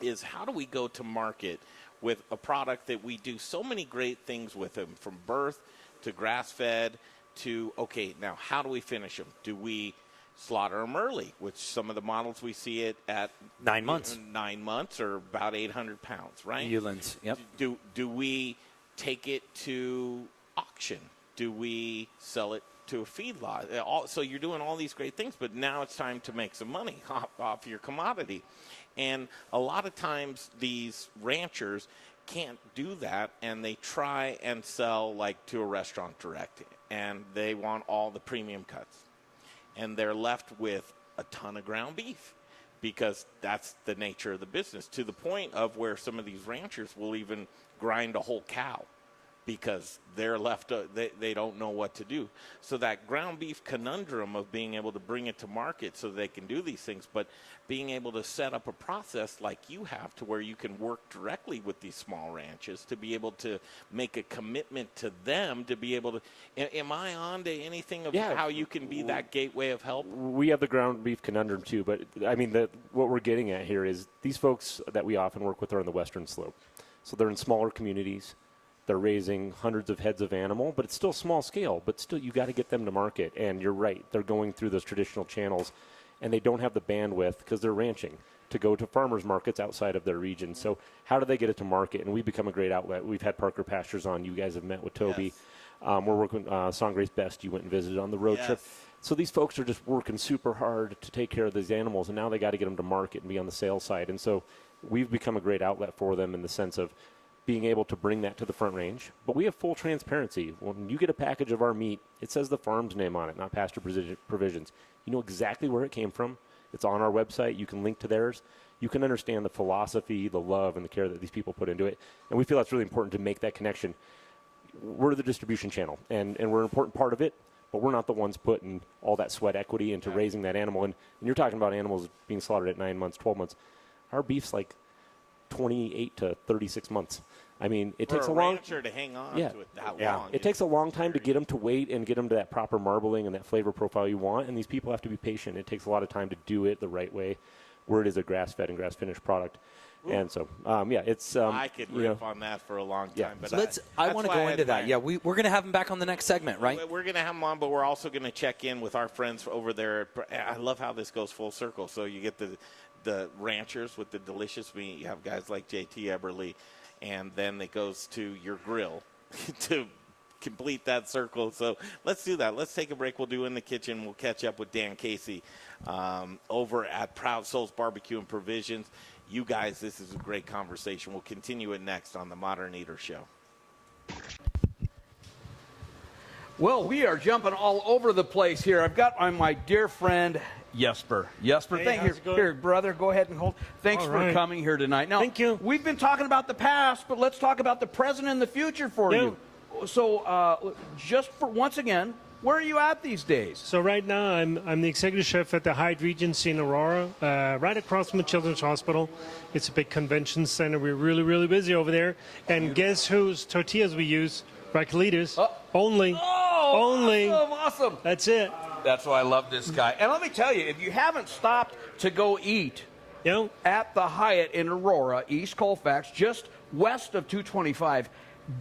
is how do we go to market with a product that we do so many great things with them, from birth to grass-fed to, okay, now how do we finish them? Do we slaughter them early, which some of the models we see it at 9 months. 9 months or about 800 pounds, right? Eulins, yep. Do we take it to auction? Do we sell it to a feedlot? So you're doing all these great things, but now it's time to make some money off your commodity. And a lot of times these ranchers can't do that, and they try and sell like to a restaurant direct, and they want all the premium cuts. And they're left with a ton of ground beef because that's the nature of the business, to the point of where some of these ranchers will even grind a whole cow because they're left, they don't know what to do. So that ground beef conundrum of being able to bring it to market so they can do these things, but being able to set up a process like you have to where you can work directly with these small ranches to be able to make a commitment to them to be able to, am I on to anything of how you can be that gateway of help? We have the ground beef conundrum too, but I mean, what we're getting at here is these folks that we often work with are on the western slope. So they're in smaller communities. They're raising hundreds of heads of animal, but it's still small scale. But still, you got to get them to market. And you're right, they're going through those traditional channels, and they don't have the bandwidth because they're ranching to go to farmers markets outside of their region. So how do they get it to market? And we've become a great outlet. We've had Parker Pastures on. You guys have met with Toby. Yes. We're working with Songgrace Best. You went and visited on the road trip. So these folks are just working super hard to take care of these animals, and now they got to get them to market and be on the sales side. And so we've become a great outlet for them in the sense of being able to bring that to the front range. But we have full transparency. When you get a package of our meat, it says the farm's name on it, not Pasture Provisions. You know exactly where it came from. It's on our website. You can link to theirs. You can understand the philosophy, the love, and the care that these people put into it. And we feel that's really important to make that connection. We're the distribution channel, and we're an important part of it, but we're not the ones putting all that sweat equity into raising that animal. And you're talking about animals being slaughtered at 9 months, 12 months. Our beef's like 28 to 36 months. I mean, it takes a long rancher to hang on to it that long. It takes a long time to get them to wait and get them to that proper marbling and that flavor profile you want. And these people have to be patient. It takes a lot of time to do it the right way, where it is a grass-fed and grass-finished product. Ooh. And so, it's. I could riff on that for a long time. But I want to go into that. Yeah, we're going to have him back on the next segment, right? We're going to have him on, but we're also going to check in with our friends over there. I love how this goes full circle. So you get the ranchers with the delicious meat. You have guys like JT Eberly, and then it goes to your grill to complete that circle. So let's do that. Let's take a break. We'll do In the Kitchen. We'll catch up with Dan Casey over at Proud Souls Barbecue and Provisions. You guys, this is a great conversation. We'll continue it next on the Modern Eater Show. Well, we are jumping all over the place here. I've got my dear friend Jesper. Jesper, hey, here, brother, go ahead and hold. Thanks for coming here tonight. Now, thank you. We've been talking about the past, but let's talk about the present and the future for you. So, just for once again, where are you at these days? So right now, I'm the executive chef at the Hyatt Regency in Aurora, right across from the Children's Hospital. It's a big convention center. We're really, really busy over there. And guess whose tortillas we use? Raquelitas. Only. Only. Awesome. That's it. That's why I love this guy. And let me tell you, if you haven't stopped to go eat at the Hyatt in Aurora, East Colfax, just west of 225,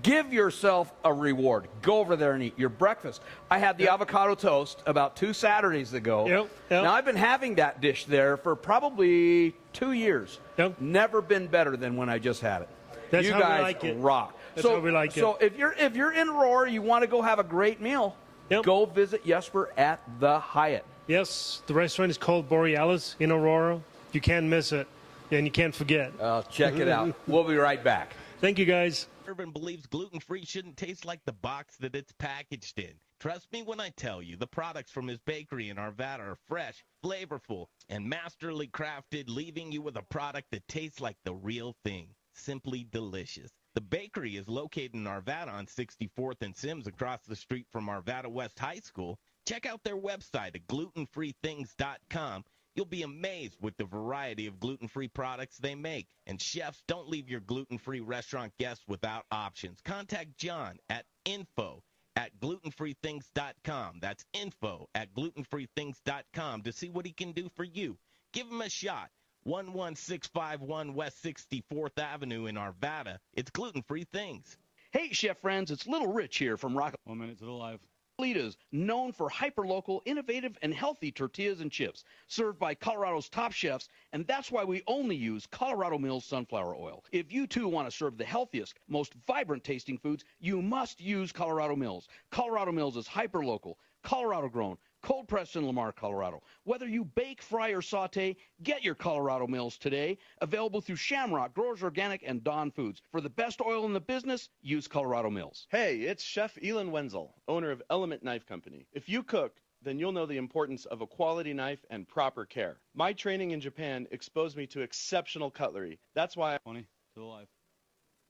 give yourself a reward. Go over there and eat your breakfast. I had the avocado toast about 2 Saturdays ago. Now, I've been having that dish there for probably 2 years. Never been better than when I just had it. That's you how guys we like it. rock. That's how we like it. So if you're in Aurora, you want to go have a great meal, go visit Jesper at the Hyatt. Yes, the restaurant is called Borealis in Aurora. You can't miss it, and you can't forget. Check it out. We'll be right back. Thank you, guys. Urban believes gluten-free shouldn't taste like the box that it's packaged in. Trust me when I tell you, the products from his bakery in Arvada are fresh, flavorful, and masterly crafted, leaving you with a product that tastes like the real thing. Simply delicious. The bakery is located in Arvada on 64th and Sims across the street from Arvada West High School. Check out their website at glutenfreethings.com. You'll be amazed with the variety of gluten-free products they make. And chefs, don't leave your gluten-free restaurant guests without options. Contact John at info@glutenfreethings.com. That's info@glutenfreethings.com to see what he can do for you. Give him a shot. 11651 West 64th Avenue in Arvada. It's Gluten-Free Things. Hey, chef friends, it's Little Rich here from Rock. 1 minute to the live. Litas, known for hyper-local, innovative, and healthy tortillas and chips, served by Colorado's top chefs, and that's why we only use Colorado Mills sunflower oil. If you, too, want to serve the healthiest, most vibrant-tasting foods, you must use Colorado Mills. Colorado Mills is hyper-local, Colorado-grown, cold-pressed in Lamar, Colorado. Whether you bake, fry, or saute, get your Colorado Mills today. Available through Shamrock, Growers Organic, and Dawn Foods. For the best oil in the business, use Colorado Mills. Hey, it's Chef Elon Wenzel, owner of Element Knife Company. If you cook, then you'll know the importance of a quality knife and proper care. My training in Japan exposed me to exceptional cutlery. That's why 20 to the live.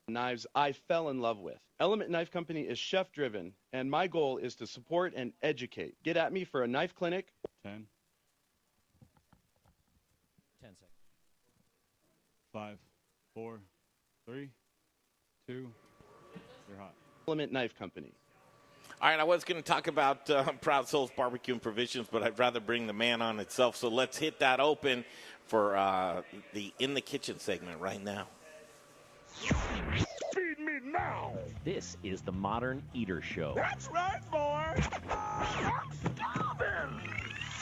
Knives I fell in love with. Element Knife Company is chef-driven, and my goal is to support and educate. Get at me for a knife clinic. 10. 10 seconds. 5, 4, 3, 2. You're hot. Element Knife Company. All right, I was going to talk about Proud Souls Barbecue and Provisions, but I'd rather bring the man on itself. So let's hit that open for the In the Kitchen segment right now. Feed me now. This is the Modern Eater Show. That's right, boy. I'm starving.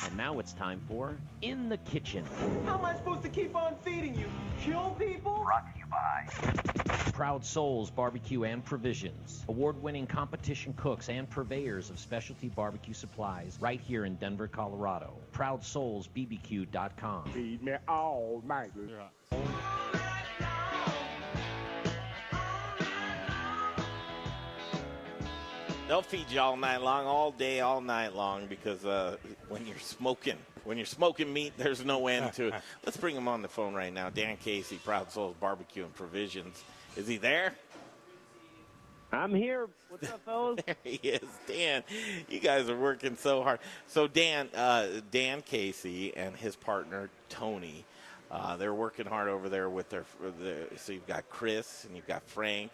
And now it's time for In the Kitchen. How am I supposed to keep on feeding you? Kill people? Brought to you by Proud Souls Barbecue and Provisions. Award-winning competition cooks and purveyors of specialty barbecue supplies right here in Denver, Colorado. ProudSoulsBBQ.com. Feed me all night. You're hot. They'll feed you all night long, all day, all night long, because when you're smoking meat, there's no end to it. Let's bring him on the phone right now. Dan Casey, Proud Souls Barbecue and Provisions. Is he there? I'm here. What's up, fellas? There he is. Dan, you guys are working so hard. So Dan Casey and his partner, Tony, they're working hard over there with their so you've got Chris and you've got Frank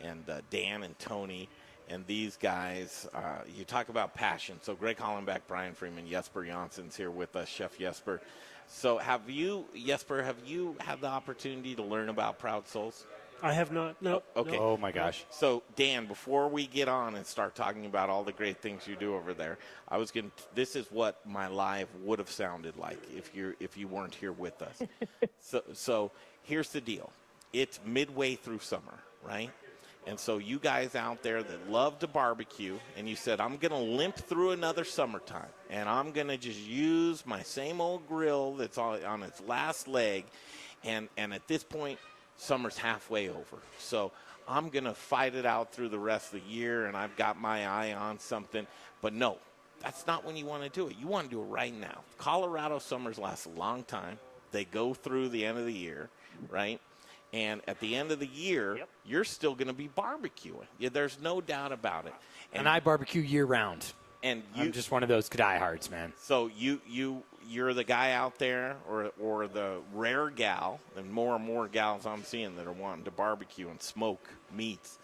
and Dan and Tony. And these guys, you talk about passion. So Greg Hollenbeck, Brian Freeman, Jesper Jonsson's here with us, Chef Jesper. So Jesper, have you had the opportunity to learn about Proud Souls? I have not. No. Okay. Oh, my gosh. So, Dan, before we get on and start talking about all the great things you do over there, this is what my live would have sounded like if you weren't here with us. So here's the deal. It's midway through summer, right? And so you guys out there that love to barbecue, and you said, I'm going to limp through another summertime, and I'm going to just use my same old grill that's on its last leg, and at this point, summer's halfway over. So I'm going to fight it out through the rest of the year, and I've got my eye on something. But no, that's not when you want to do it. You want to do it right now. Colorado summers last a long time. They go through the end of the year, right? And at the end of the year, you're still going to be barbecuing. Yeah, there's no doubt about it. And I barbecue year-round. And I'm just one of those diehards, man. So you're the guy out there, or the rare gal, and more gals I'm seeing that are wanting to barbecue and smoke meats.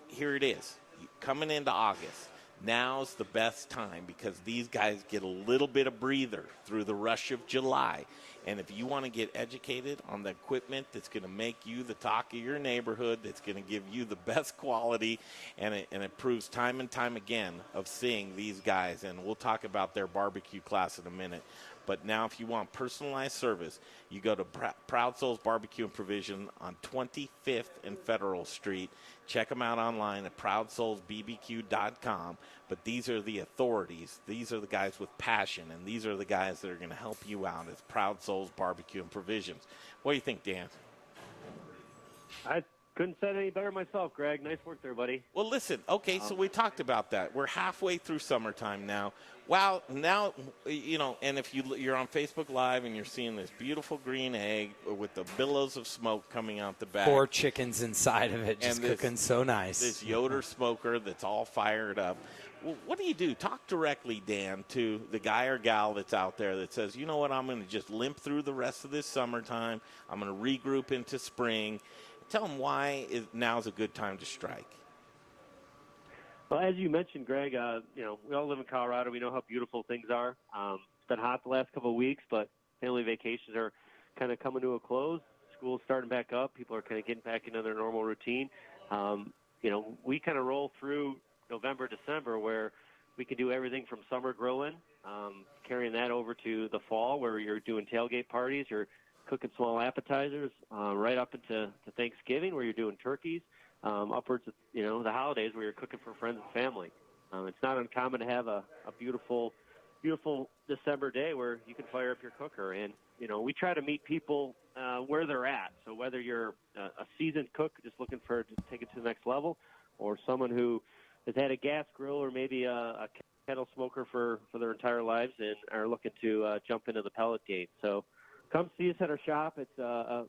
Here it is, coming into August. Now's the best time because these guys get a little bit of breather through the rush of July. And if you want to get educated on the equipment that's going to make you the talk of your neighborhood, that's going to give you the best quality, and it proves time and time again of seeing these guys. And we'll talk about their barbecue class in a minute. But now if you want personalized service, you go to Proud Souls Barbecue and Provision on 25th and Federal Street. Check them out online at ProudSoulsBBQ.com. But these are the authorities. These are the guys with passion, and these are the guys that are going to help you out as Proud Souls Barbecue and Provisions. What do you think, Dan? Couldn't say it any better myself, Greg. Nice work there, buddy. Well, listen, okay, so we talked about that. We're halfway through summertime now. Wow, now, and if you're on Facebook Live and you're seeing this beautiful green egg with the billows of smoke coming out the back. 4 chickens inside of it, just cooking so nice. This Yoder smoker that's all fired up. Well, what do you do? Talk directly, Dan, to the guy or gal that's out there that says, you know what, I'm going to just limp through the rest of this summertime. I'm going to regroup into spring. Tell them why now's a good time to strike. Well, as you mentioned, Greg, we all live in Colorado. We know how beautiful things are. It's been hot the last couple of weeks, but family vacations are kind of coming to a close. School's starting back up. People are kind of getting back into their normal routine. We kind of roll through November, December, where we can do everything from summer grilling, carrying that over to the fall where you're doing tailgate parties, you're cooking small appetizers, right up into Thanksgiving where you're doing turkeys, upwards of, the holidays where you're cooking for friends and family. It's not uncommon to have a beautiful, beautiful December day where you can fire up your cooker. And, we try to meet people where they're at. So whether you're a seasoned cook just looking to take it to the next level, or someone who has had a gas grill or maybe a kettle smoker for their entire lives and are looking to jump into the pellet game. So come see us at our shop. It's a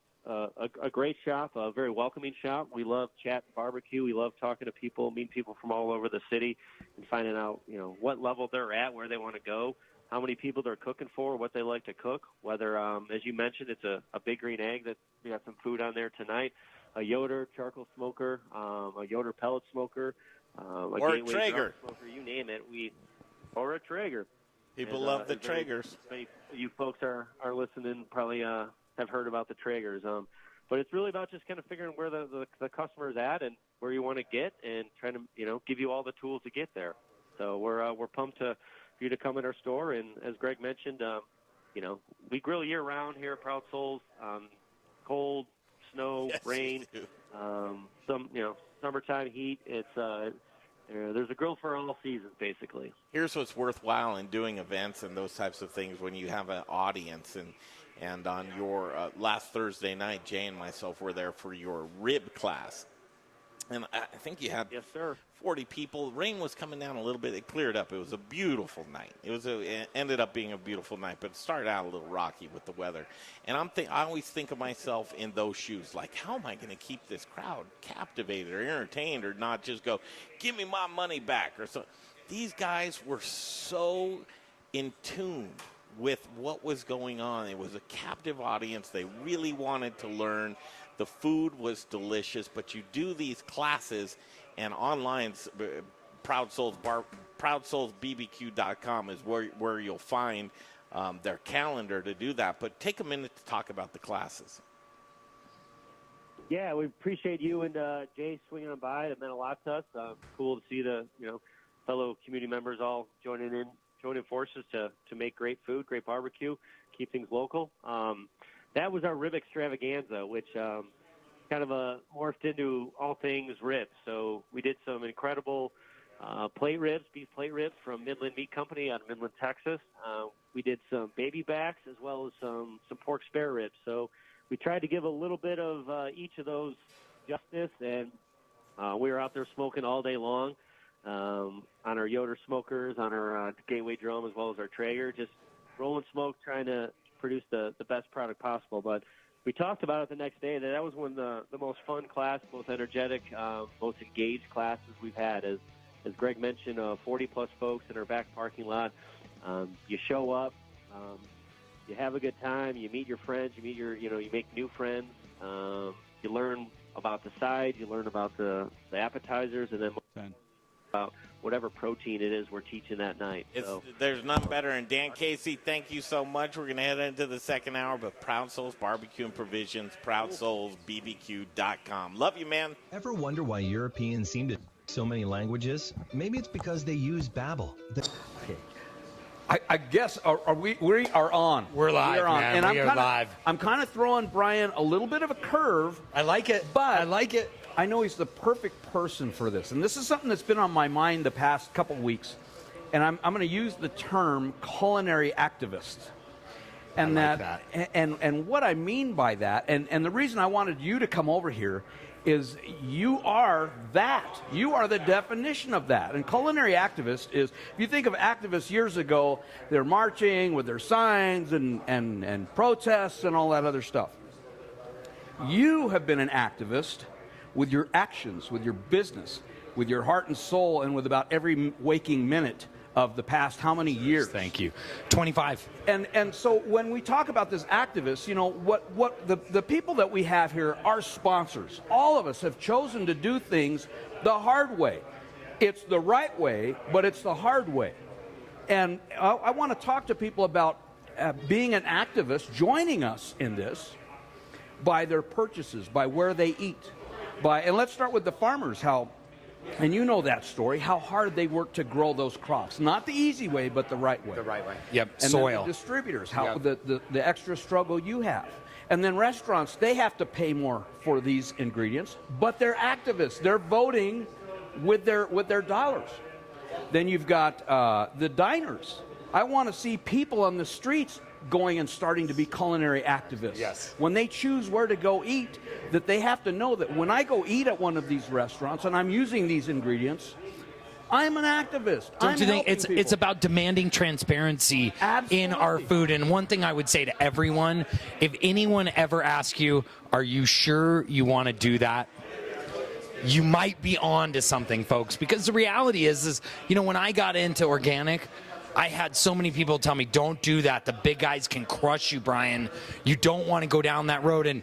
great shop, a very welcoming shop. We love chat and barbecue. We love talking to people, meeting people from all over the city and finding out, what level they're at, where they want to go, how many people they're cooking for, what they like to cook, whether, as you mentioned, it's a big green egg that we got some food on there tonight, a Yoder charcoal smoker, a Yoder pellet smoker, or a Traeger. Smoker, you name it. Or a Traeger. People love the Traegers. Many you folks are listening probably have heard about the Traegers. But it's really about just kind of figuring where the customer is at and where you want to get and trying to, give you all the tools to get there. So we're pumped for you to come in our store. And as Greg mentioned, we grill year round here at Proud Souls, cold, snow, rain, summertime heat. It's there's a grill for all seasons, basically. Here's what's worthwhile in doing events and those types of things when you have an audience. And on your last Thursday night, Jay and myself were there for your rib class. And I think you had 40 people. Rain was coming down a little bit. It cleared up. It was a beautiful night. It ended up being a beautiful night, but it started out a little rocky with the weather. And I always think of myself in those shoes, like, how am I going to keep this crowd captivated or entertained or not just go, give me my money back or so. These guys were so in tune with what was going on. It was a captive audience. They really wanted to learn. The food was delicious, but you do these classes, and online, ProudSoulsBBQ.com is where you'll find their calendar to do that. But take a minute to talk about the classes. Yeah, we appreciate you and Jay swinging on by. It meant a lot to us. Cool to see the fellow community members all joining forces to make great food, great barbecue, keep things local. That was our rib extravaganza, which kind of morphed into all things ribs. So we did some incredible beef plate ribs from Midland Meat Company out of Midland, Texas. We did some baby backs as well as some pork spare ribs. So we tried to give a little bit of each of those justice, and we were out there smoking all day long on our Yoder smokers, on our Gateway drum, as well as our Traeger, just rolling smoke, trying to produce the best product possible. But we talked about it the next day that was one of the most fun class, most energetic, most engaged classes we've had. As Greg mentioned, 40-plus folks in our back parking lot. You show up, you have a good time, you meet your friends, you make new friends. You learn about the side, you learn about the appetizers, and then about whatever protein it is we're teaching that night. There's none better. And Dan Casey, thank you so much. We're going to head into the second hour, but Proud Souls Barbecue and Provisions, ProudSoulsBBQ.com. Love you, man. Ever wonder why Europeans seem to speak so many languages? Maybe it's because they use Babbel. I guess we are on. We're live, we are on. man. And we are live. I'm kind of throwing Brian a little bit of a curve. I like it. But I like it. I know he's the perfect person for this. And this is something that's been on my mind the past couple of weeks. And I'm going to use the term culinary activist. And and what I mean by that, and the reason I wanted you to come over here is you are that. You are the definition of that. And culinary activist is, if you think of activists years ago, they're marching with their signs and protests and all that other stuff. You have been an activist with your actions, with your business, with your heart and soul, and with about every waking minute of the past how many years? Thank you. 25. And so when we talk about this activists, you know, what the people that we have here are sponsors. All of us have chosen to do things the hard way. It's the right way, but it's the hard way. And I want to talk to people about being an activist, joining us in this by their purchases, by where they eat. And let's start with the farmers, and you know that story, how hard they work to grow those crops. Not the easy way, but the right way. The right way. Yep, and soil. The distributors, the extra struggle you have. And then restaurants, they have to pay more for these ingredients, but they're activists. They're voting with their dollars. Then you've got the diners. I want to see people on the streets going and starting to be culinary activists. Yes. When they choose where to go eat, that they have to know that when I go eat at one of these restaurants and I'm using these ingredients, I'm an activist. Don't you think it's about demanding transparency in our food? And one thing I would say to everyone, if anyone ever asks you, are you sure you want to do that? You might be on to something, folks, because the reality is, you know, when I got into organic, I had so many people tell me, don't do that. The big guys can crush you, Brian. You don't want to go down that road. And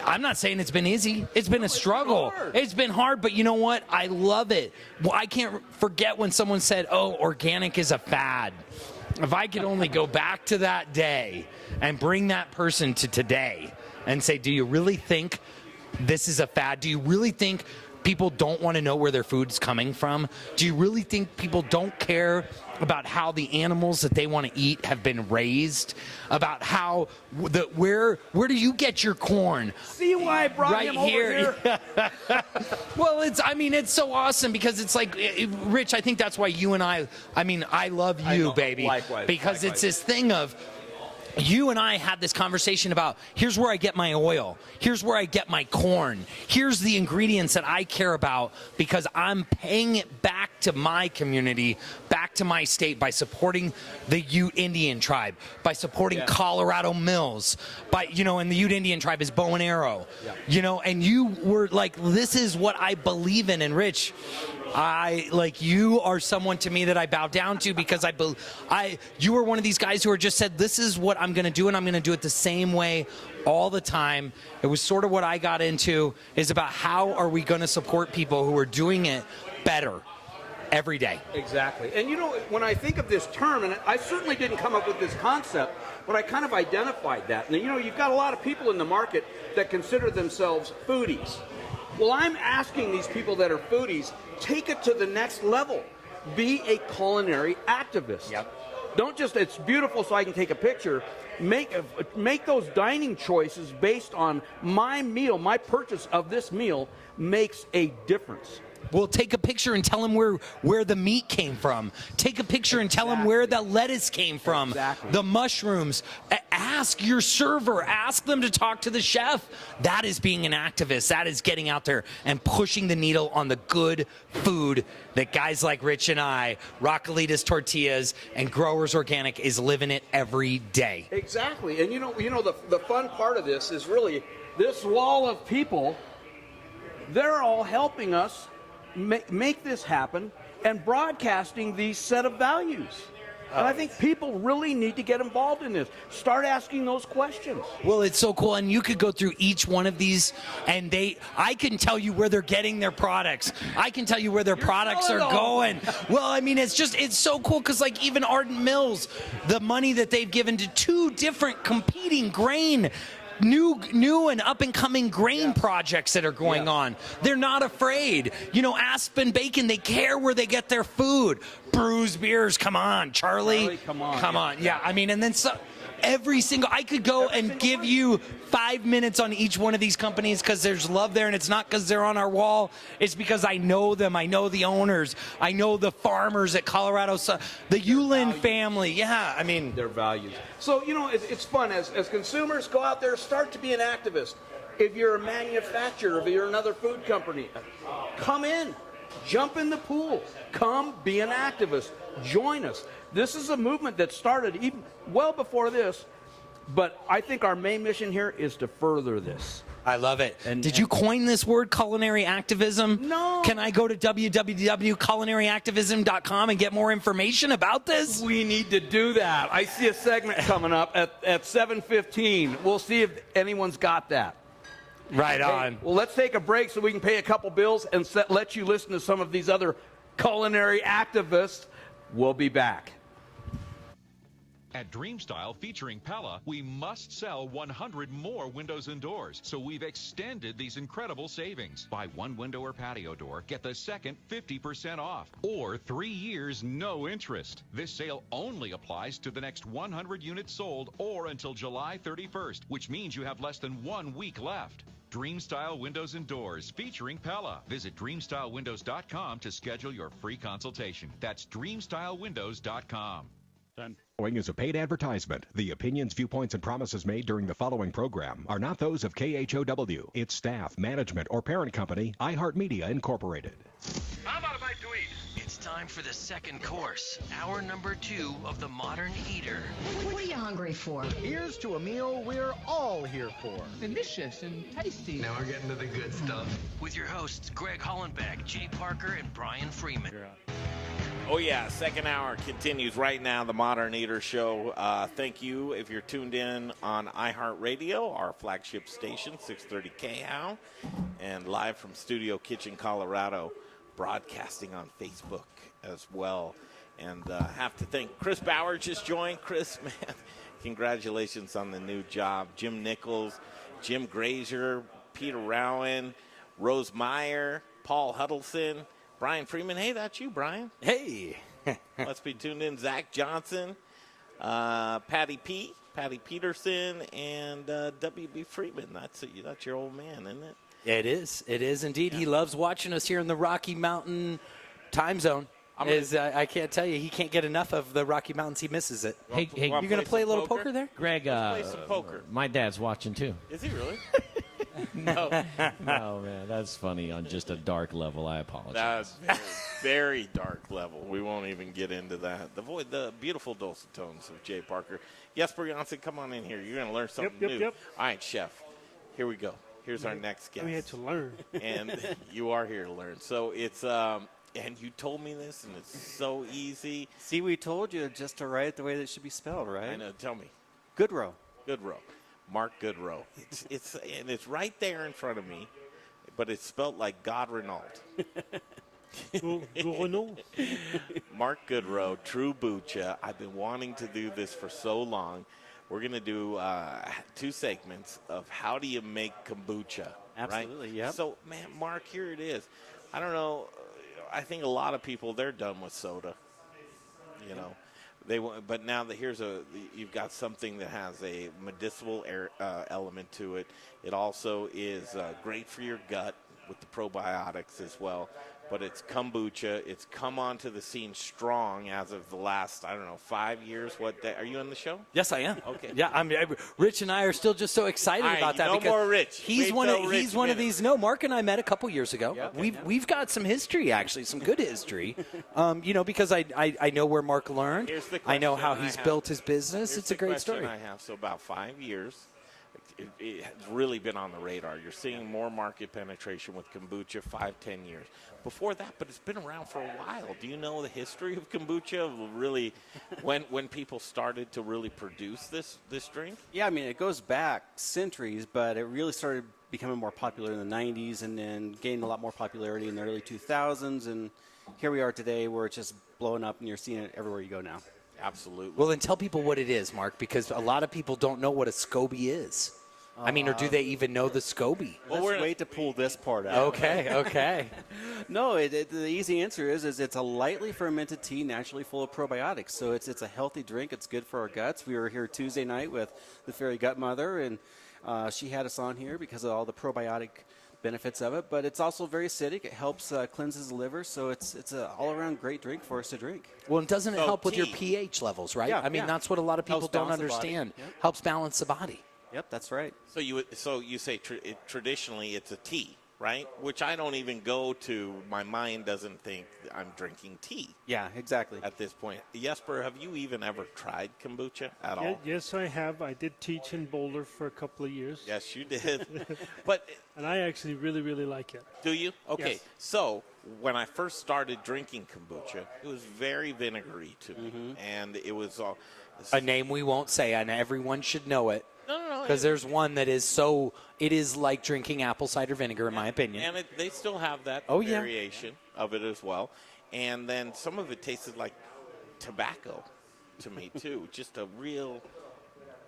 I'm not saying it's been easy. It's been a struggle. It's been hard, but you know what? I love it. Well, I can't forget when someone said, oh, organic is a fad. If I could only go back to that day and bring that person to today and say, do you really think this is a fad? Do you really think people don't want to know where their food's coming from? Do you really think people don't care about how the animals that they want to eat have been raised? About how where do you get your corn? See why I brought him over here? Well, it's so awesome because it's like, Rich, I think that's why you and I love you, baby. Likewise. Because it's this thing of, you and I had this conversation about, here's where I get my oil. Here's where I get my corn. Here's the ingredients that I care about because I'm paying it back to my community, back to my state by supporting the Ute Indian tribe, by supporting Colorado Mills, and the Ute Indian tribe is bow and arrow, and you were like, this is what I believe in. And Rich, you are someone to me that I bow down to because you are one of these guys who are just said, this is what I'm going to do, and I'm going to do it the same way all the time. It was sort of what I got into, is about how are we going to support people who are doing it better every day. Exactly. And when I think of this term, and I certainly didn't come up with this concept, but I kind of identified that. And you've got a lot of people in the market that consider themselves foodies. Well, I'm asking these people that are foodies, take it to the next level. Be a culinary activist. Yep. Don't just, it's beautiful so I can take a picture. Make those dining choices based on my meal, my purchase of this meal makes a difference. Well, take a picture and tell them where the meat came from. Take a picture and tell them where the lettuce came from, the mushrooms. Ask your server. Ask them to talk to the chef. That is being an activist. That is getting out there and pushing the needle on the good food that guys like Rich and I, Rockalitas Tortillas, and Growers Organic is living it every day. Exactly. And the fun part of this is really this wall of people, they're all helping us make this happen and broadcasting these set of values. And I think people really need to get involved in this. Start asking those questions. Well, it's so cool. And you could go through each one of these, and I can tell you where they're getting their products. I can tell you where their products are going. Well, it's so cool because even Ardent Mills, the money that they've given to two different competing grain new and up-and-coming grain projects that are going on. They're not afraid. Aspen Bacon, they care where they get their food. Brews Beers, come on. Charlie, come on. Yeah, and then every single, I could go and give you 5 minutes on each one of these companies because there's love there, and it's not because they're on our wall. It's because I know them. I know the owners. I know the farmers at Colorado, the Yulin family. Yeah, their values. So, it's fun. As consumers, go out there, start to be an activist. If you're a manufacturer, if you're another food company, come in. Jump in the pool. Come be an activist. Join us. This is a movement that started even well before this, but I think our main mission here is to further this. I love it. Did you coin this word, culinary activism? No. Can I go to www.culinaryactivism.com and get more information about this? We need to do that. I see a segment coming up at 7:15. We'll see if anyone's got that. Right on. Well, let's take a break so we can pay a couple bills and let you listen to some of these other culinary activists. We'll be back. At Dreamstyle featuring Pella, we must sell 100 more windows and doors, so we've extended these incredible savings. Buy one window or patio door, get the second 50% off, or 3 years no interest. This sale only applies to the next 100 units sold or until July 31st, which means you have less than 1 week left. Dreamstyle Windows and Doors featuring Pella. Visit DreamStyleWindows.com to schedule your free consultation. That's DreamStyleWindows.com. Following is a paid advertisement. The opinions, viewpoints, and promises made during the following program are not those of KHOW, its staff, management, or parent company, iHeartMedia Incorporated. I'm out of bite to eat. It's time for the second course, hour number 2 of the Modern Eater. What are you hungry for? Here's to a meal we're all here for. Delicious and tasty. Now we're getting to the good stuff. With your hosts, Greg Hollenbeck, Jay Parker, and Brian Freeman. Oh, yeah. Second hour continues right now, the Modern Eater Show. Thank you if you're tuned in on iHeartRadio, our flagship station, 630 KHOW, and live from Studio Kitchen, Colorado, broadcasting on Facebook as well. And have to thank Chris Bauer just joined. Chris, man, congratulations on the new job. Jim Nichols, Jim Grazier, Peter Rowan, Rose Meyer, Paul Huddleston, Brian Freeman. Hey, that's you, Brian. Hey. Let's be tuned in. Zach Johnson, Patty Peterson, and W.B. Freeman. That's your old man, isn't it? It is. It is indeed. Yeah. He loves watching us here in the Rocky Mountain time zone. I can't tell you, he can't get enough of the Rocky Mountains. He misses it. Hey, you going to play a little poker there? Greg, play some poker. My dad's watching, too. Is he really? No, man, that's funny on just a dark level. I apologize. That's very dark level. We won't even get into that. The beautiful dulcet tones of Jay Parker. Jesper Jonsson, come on in here. You're going to learn something new. Yep. All right, Chef, here we go. Here's our next guest. We had to learn. And you are here to learn. So it's and you told me this, and it's so easy. See, we told you just to write it the way that it should be spelled, right? I know. Tell me. Goodrow. Mark Goodrow. It's right there in front of me, but it's spelled like God Renault. Mark Goodrow, Trubucha. I've been wanting to do this for so long. We're going to do 2 segments of how do you make kombucha. Absolutely, right? yep. So, man, Mark, here it is. I don't know. I think a lot of people, they're done with soda. You know. But now that you've got something that has a medicinal element to it. It also is great for your gut with the probiotics as well. But it's kombucha. It's come onto the scene strong as of the last, 5 years. What day? Are you on the show? Yes, I am. Okay. Yeah, Rich and I are still just so excited about that. No because more Rich. He's one of these. No, Mark and I met a couple years ago. Yep. We've got some history, actually, some good history. Because I know where Mark learned. Here's the I know how question he's built his business. Here's It's a great story. I have. So about 5 years. It has really been on the radar. You're seeing more market penetration with kombucha 5-10 years. Before that, but it's been around for a while. Do you know the history of kombucha? Really, when people started to really produce this drink? Yeah, it goes back centuries, but it really started becoming more popular in the 90s and then gained a lot more popularity in the early 2000s. And here we are today where it's just blowing up and you're seeing it everywhere you go now. Absolutely. Well, then tell people what it is, Mark, because a lot of people don't know what a SCOBY is. Or do they even know the SCOBY? Let's wait to pull this part out. Okay. No, the easy answer is it's a lightly fermented tea naturally full of probiotics. So it's a healthy drink. It's good for our guts. We were here Tuesday night with the Fairy Gut Mother, and she had us on here because of all the probiotic benefits of it. But it's also very acidic. It helps cleanses the liver. So it's an all-around great drink for us to drink. Well, and doesn't it help with your pH levels, right? Yeah, that's what a lot of people don't understand. Yep. Helps balance the body. Yep, that's right. So you say traditionally it's a tea, right? Which I don't even go to. My mind doesn't think I'm drinking tea. Yeah, exactly. At this point, Jesper, have you even ever tried kombucha at all? Yes, I have. I did teach in Boulder for a couple of years. Yes, you did. But and I actually really, really like it. Do you? Okay. Yes. So when I first started drinking kombucha, it was very vinegary to me, and it was all A name we won't say, and everyone should know it. No. Because there's one that is it is like drinking apple cider vinegar, in my opinion. And they still have that Oh, yeah. variation of it as well. And then some of it tasted like tobacco to me, too. Just a real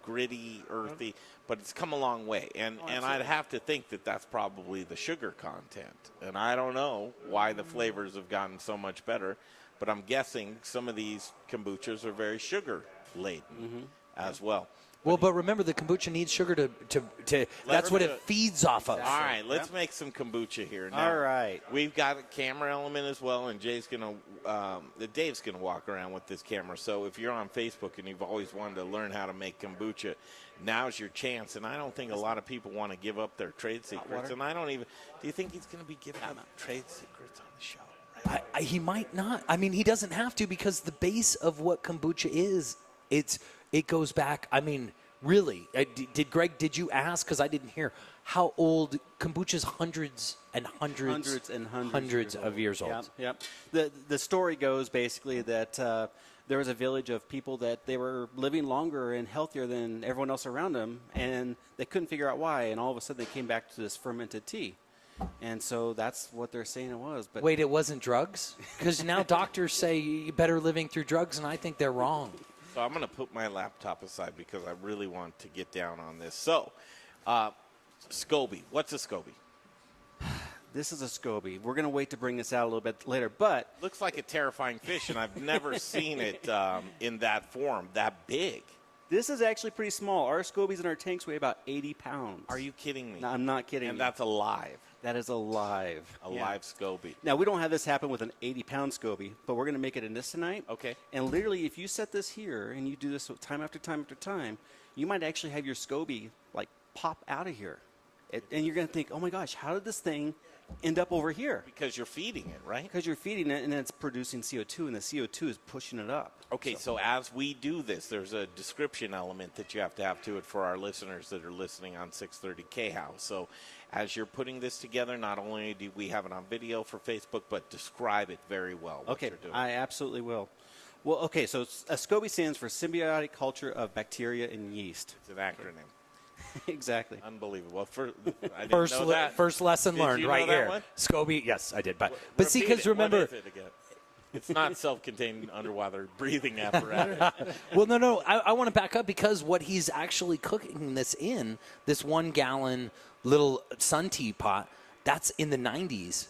gritty, earthy, but it's come a long way. And I'd have to think that that's probably the sugar content. And I don't know why the flavors have gotten so much better, but I'm guessing some of these kombuchas are very sugar-laden as well. Well, but remember, the kombucha needs sugar to that's what it feeds off of. All right, let's make some kombucha here. Now, All right. We've got a camera element as well, and Dave's gonna walk around with this camera. So if you're on Facebook and you've always wanted to learn how to make kombucha, now's your chance. And I don't think a lot of people want to give up their trade secrets. And I don't even. Do you think he's going to be giving up trade secrets on the show? He might not. I mean, he doesn't have to, because the base of what kombucha is, it goes back. I mean, really, did you ask? Because I didn't hear how old kombucha's hundreds of years old. Yep. The story goes basically that there was a village of people that they were living longer and healthier than everyone else around them, and they couldn't figure out why. And all of a sudden, they came back to this fermented tea. And so that's what they're saying it was. But wait, it wasn't drugs? Because now doctors say you're better living through drugs, and I think they're wrong. So I'm going to put my laptop aside because I really want to get down on this. So, SCOBY. What's a SCOBY? This is a SCOBY. We're going to wait to bring this out a little bit later, but looks like a terrifying fish, and I've never seen it in that form, that big. This is actually pretty small. Our SCOBYs in our tanks weigh about 80 pounds. Are you kidding me? No, I'm not kidding. And that's alive. That is alive. A live SCOBY. Now, we don't have this happen with an 80-pound SCOBY, but we're going to make it in this tonight. Okay. And literally, if you set this here and you do this time after time after time, you might actually have your SCOBY, like, pop out of here. And you're going to think, oh, my gosh, how did this thing end up over here? Because you're feeding it, right? Because you're feeding it, and it's producing CO2, and the CO2 is pushing it up. Okay, so as we do this, there's a description element that you have to have to it for our listeners that are listening on 630 K-House. So as you're putting this together, not only do we have it on video for Facebook, but describe it very well, what okay, you're doing. I absolutely will. Well, okay, so a SCOBY stands for Symbiotic Culture of Bacteria and Yeast. It's an acronym. Exactly. Unbelievable. I didn't know that. First lesson Did learned you right know that here. one? SCOBY, yes, I did. But see, Repeat because it. remember, What is it again? It's not self-contained underwater breathing apparatus. well, no, I want to back up, because what he's actually cooking this in, this 1 gallon little sun teapot, that's in the 90s.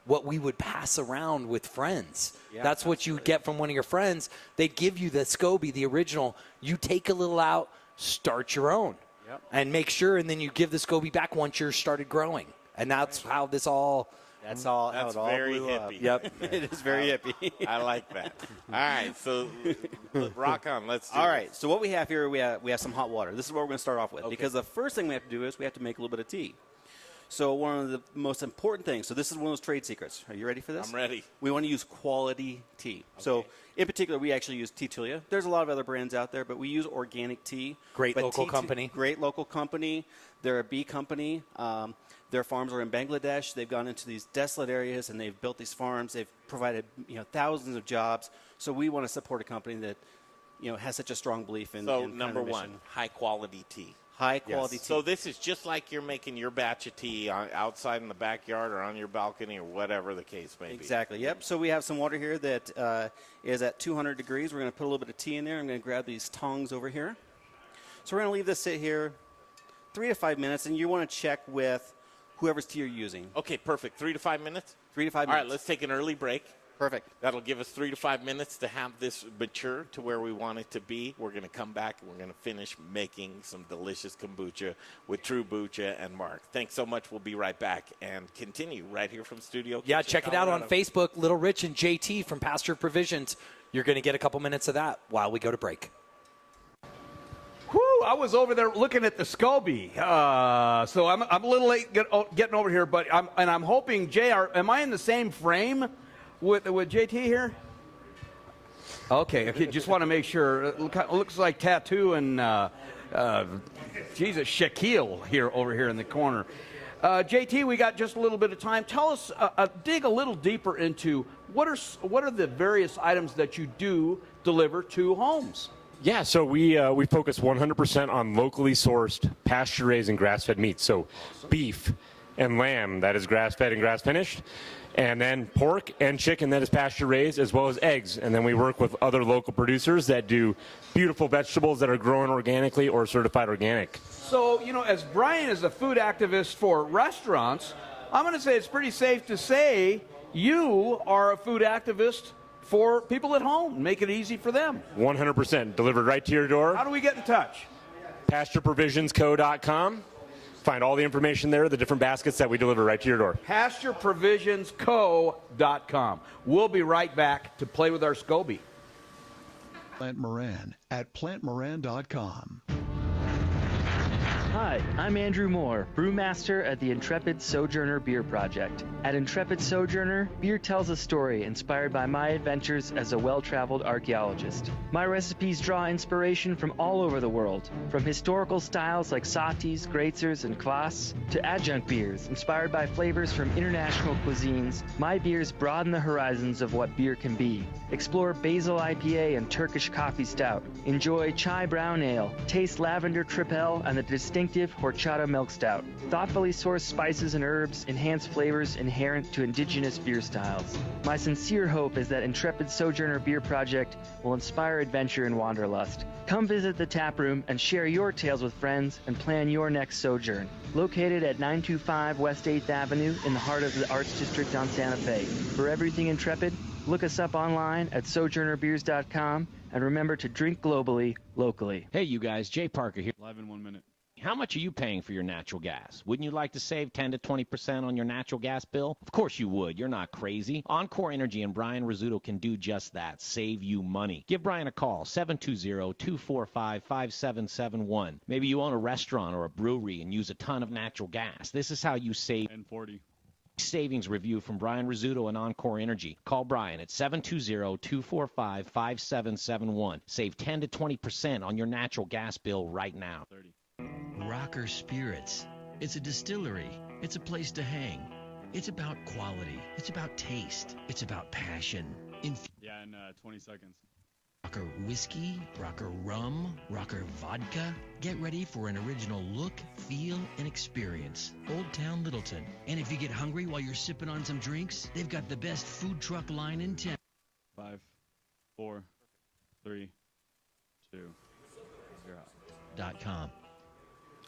What we would pass around with friends. Yeah, that's what you get from one of your friends. They'd give you the SCOBY, the original. You take a little out, start your own. Yep. And make sure, and then you give the SCOBY back once you're started growing. And that's how this all... That's all. That's how it all very blew up. hippie. Yep. It is very hippie. I like that. All right, so rock on. Let's do All this. right, so what we have here, we have some hot water. This is what we're going to start off with, because the first thing we have to do is we have to make a little bit of tea. So one of the most important things, so this is one of those trade secrets. Are you ready for this? I'm ready. We want to use quality tea. So in particular, we actually use Titulia. There's a lot of other brands out there, but we use organic tea. Great local company. Great local company. They're a bee company. Their farms are in Bangladesh. They've gone into these desolate areas, and they've built these farms. They've provided thousands of jobs. So we want to support a company that has such a strong belief in. So in number kind of one, mission. high quality tea. High quality tea. So this is just like you're making your batch of tea outside in the backyard or on your balcony or whatever the case may be. Exactly. Yep. So we have some water here that is at 200 degrees. We're going to put a little bit of tea in there. I'm going to grab these tongs over here. So we're going to leave this sit here 3 to 5 minutes, and you want to check with whoever's tea you're using. Okay, perfect. 3 to 5 minutes? 3 to 5 All minutes. right, let's take an early break. Perfect. That'll give us 3 to 5 minutes to have this mature to where we want it to be. We're going to come back and we're going to finish making some delicious kombucha with Trubucha and Mark. Thanks so much. We'll be right back and continue right here from Studio Yeah, Kitchen, check it out on Colorado. Facebook, Little Rich and JT from Pasture Provisions. You're going to get a couple minutes of that while we go to break. Whew, I was over there looking at the SCOBY. So I'm a little late getting over here, but I'm hoping, JR, am I in the same frame with JT here? Okay, just want to make sure. It looks like Tattoo and Jesus, Shaquille over here in the corner. JT, we got just a little bit of time. Tell us, dig a little deeper into what are the various items that you do deliver to homes? Yeah, so we focus 100% on locally sourced, pasture-raised, and grass-fed meats. So beef and lamb, that is grass-fed and grass-finished. And then pork and chicken that is pasture-raised, as well as eggs. And then we work with other local producers that do beautiful vegetables that are grown organically or certified organic. So, as Brian is a food activist for restaurants, I'm going to say it's pretty safe to say you are a food activist for people at home. Make it easy for them. 100% delivered right to your door. How do we get in touch? PastureProvisionsCo.com. Find all the information there, the different baskets that we deliver right to your door. PastureProvisionsCo.com. We'll be right back to play with our SCOBY. Plant Moran at plantmoran.com. Hi, I'm Andrew Moore, brewmaster at the Intrepid Sojourner Beer Project. At Intrepid Sojourner, beer tells a story inspired by my adventures as a well-traveled archaeologist. My recipes draw inspiration from all over the world, from historical styles like Satis, Greitzers, and Kvass, to adjunct beers inspired by flavors from international cuisines. My beers broaden the horizons of what beer can be. Explore Basil IPA and Turkish Coffee Stout. Enjoy Chai Brown Ale, taste Lavender Tripel and the distinctive Horchata Milk Stout. Thoughtfully sourced spices and herbs enhance flavors inherent to indigenous beer styles. My sincere hope is that Intrepid Sojourner Beer Project will inspire adventure and wanderlust. Come visit the tap room and share your tales with friends and plan your next sojourn. Located at 925 West 8th Avenue in the heart of the Arts District on Santa Fe. For everything Intrepid, look us up online at sojournerbeers.com and remember to drink globally, locally. Hey, you guys, Jay Parker here. Live in 1 minute. How much are you paying for your natural gas? Wouldn't you like to save 10 to 20% on your natural gas bill? Of course you would. You're not crazy. Encore Energy and Brian Rizzuto can do just that, save you money. Give Brian a call, 720-245-5771. Maybe you own a restaurant or a brewery and use a ton of natural gas. This is how you save. 1040. Savings review from Brian Rizzuto and Encore Energy. Call Brian at 720-245-5771. Save 10 to 20% on your natural gas bill right now. 30. Rocker Spirits. It's a distillery. It's a place to hang. It's about quality. It's about taste. It's about passion. In 20 seconds. Rocker whiskey, rocker rum, rocker vodka. Get ready for an original look, feel, and experience. Old Town Littleton. And if you get hungry while you're sipping on some drinks, they've got the best food truck line in town. 5, 4, 3, 2, 0. .com.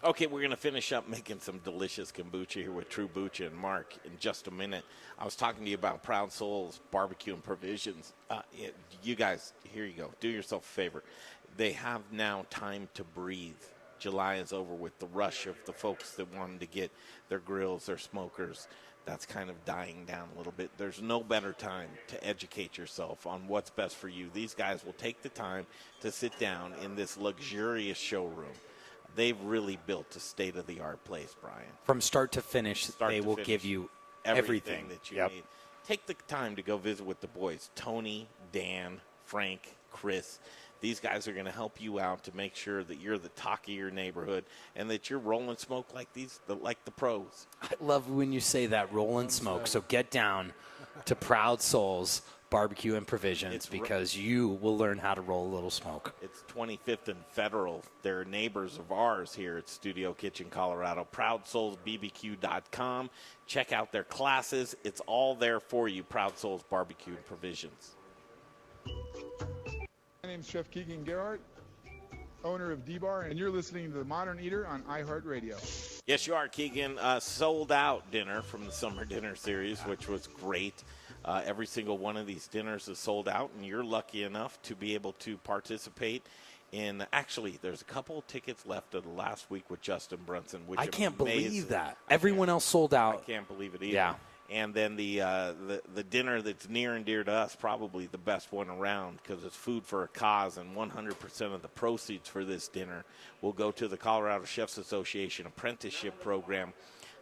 Okay, we're going to finish up making some delicious kombucha here with Trubucha and Mark in just a minute. I was talking to you about Proud Souls Barbecue and Provisions. You guys, here you go. Do yourself a favor. They have now time to breathe. July is over with the rush of the folks that wanted to get their grills, their smokers. That's kind of dying down a little bit. There's no better time to educate yourself on what's best for you. These guys will take the time to sit down in this luxurious showroom. They've really built a state-of-the-art place, Brian. From start to finish, they will give you everything that you need. Take the time to go visit with the boys, Tony, Dan, Frank, Chris. These guys are going to help you out to make sure that you're the talk of your neighborhood and that you're rolling smoke like the pros. I love when you say that, rolling smoke. So get down to Proud Souls Barbecue and Provisions because you will learn how to roll a little smoke. It's 25th and Federal. They're neighbors of ours here at Studio Kitchen, Colorado. ProudSoulsBBQ.com. Check out their classes. It's all there for you, Proud Souls Barbecue and Provisions. My name's Chef Keegan Gerhardt, owner of D-Bar, and you're listening to The Modern Eater on iHeartRadio. Yes, you are, Keegan. Sold out dinner from the Summer Dinner Series, which was great. Every single one of these dinners is sold out, and you're lucky enough to be able to participate in. Actually, there's a couple of tickets left of the last week with Justin Brunson, which I can't believe that. Everyone else sold out. I can't believe it either. Yeah. And then the dinner that's near and dear to us, probably the best one around because it's food for a cause, and 100% of the proceeds for this dinner will go to the Colorado Chefs Association apprenticeship program.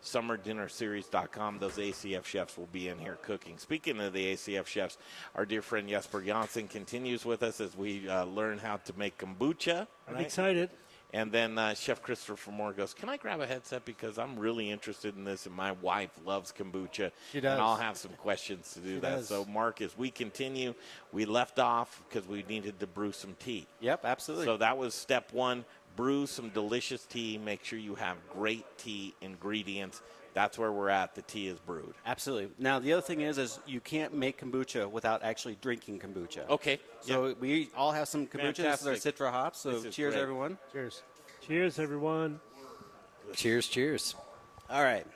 SummerDinnerSeries.com. Those ACF chefs will be in here cooking. Speaking of the ACF chefs, our dear friend Jesper Jonsson continues with us as we learn how to make kombucha. I'm right? excited. And then Chef Christopher Moore goes, can I grab a headset because I'm really interested in this, and my wife loves kombucha. She does. And I'll have some questions to do She that. does. So, Mark, as we continue, we left off because we needed to brew some tea. Yep, absolutely. So that was step one. Brew some delicious tea. Make sure you have great tea ingredients. That's where we're at. The tea is brewed. Absolutely. Now, the other thing is you can't make kombucha without actually drinking kombucha. Okay. So we all have some kombucha. This is our Fantastic. Citra hops. So This is cheers, great. everyone. Cheers. Cheers, everyone. Cheers. All right.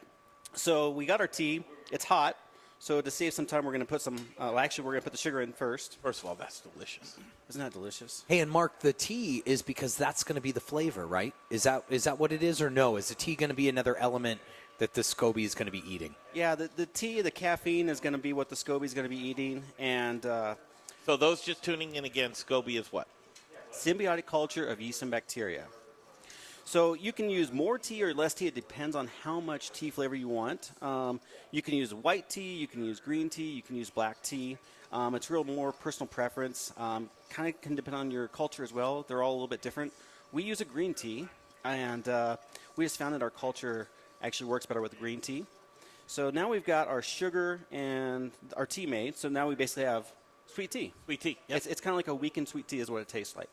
So we got our tea. It's hot. So to save some time, we're going to put some. Actually, we're going to put the sugar in first. First of all, that's delicious. Isn't that delicious? Hey, and Mark, the tea is because that's going to be the flavor, right? Is that what it is, or no? Is the tea going to be another element that the SCOBY is going to be eating? Yeah, the tea, the caffeine is going to be what the SCOBY is going to be eating. And so those just tuning in again, SCOBY is what? Symbiotic culture of yeast and bacteria. So you can use more tea or less tea. It depends on how much tea flavor you want. You can use white tea. You can use green tea. You can use black tea. It's real more personal preference. Kind of can depend on your culture as well. They're all a little bit different. We use a green tea, and we just found that our culture actually works better with the green tea. So now we've got our sugar and our tea made. So now we basically have sweet tea. Sweet tea. Yep. It's kind of like a weakened sweet tea is what it tastes like.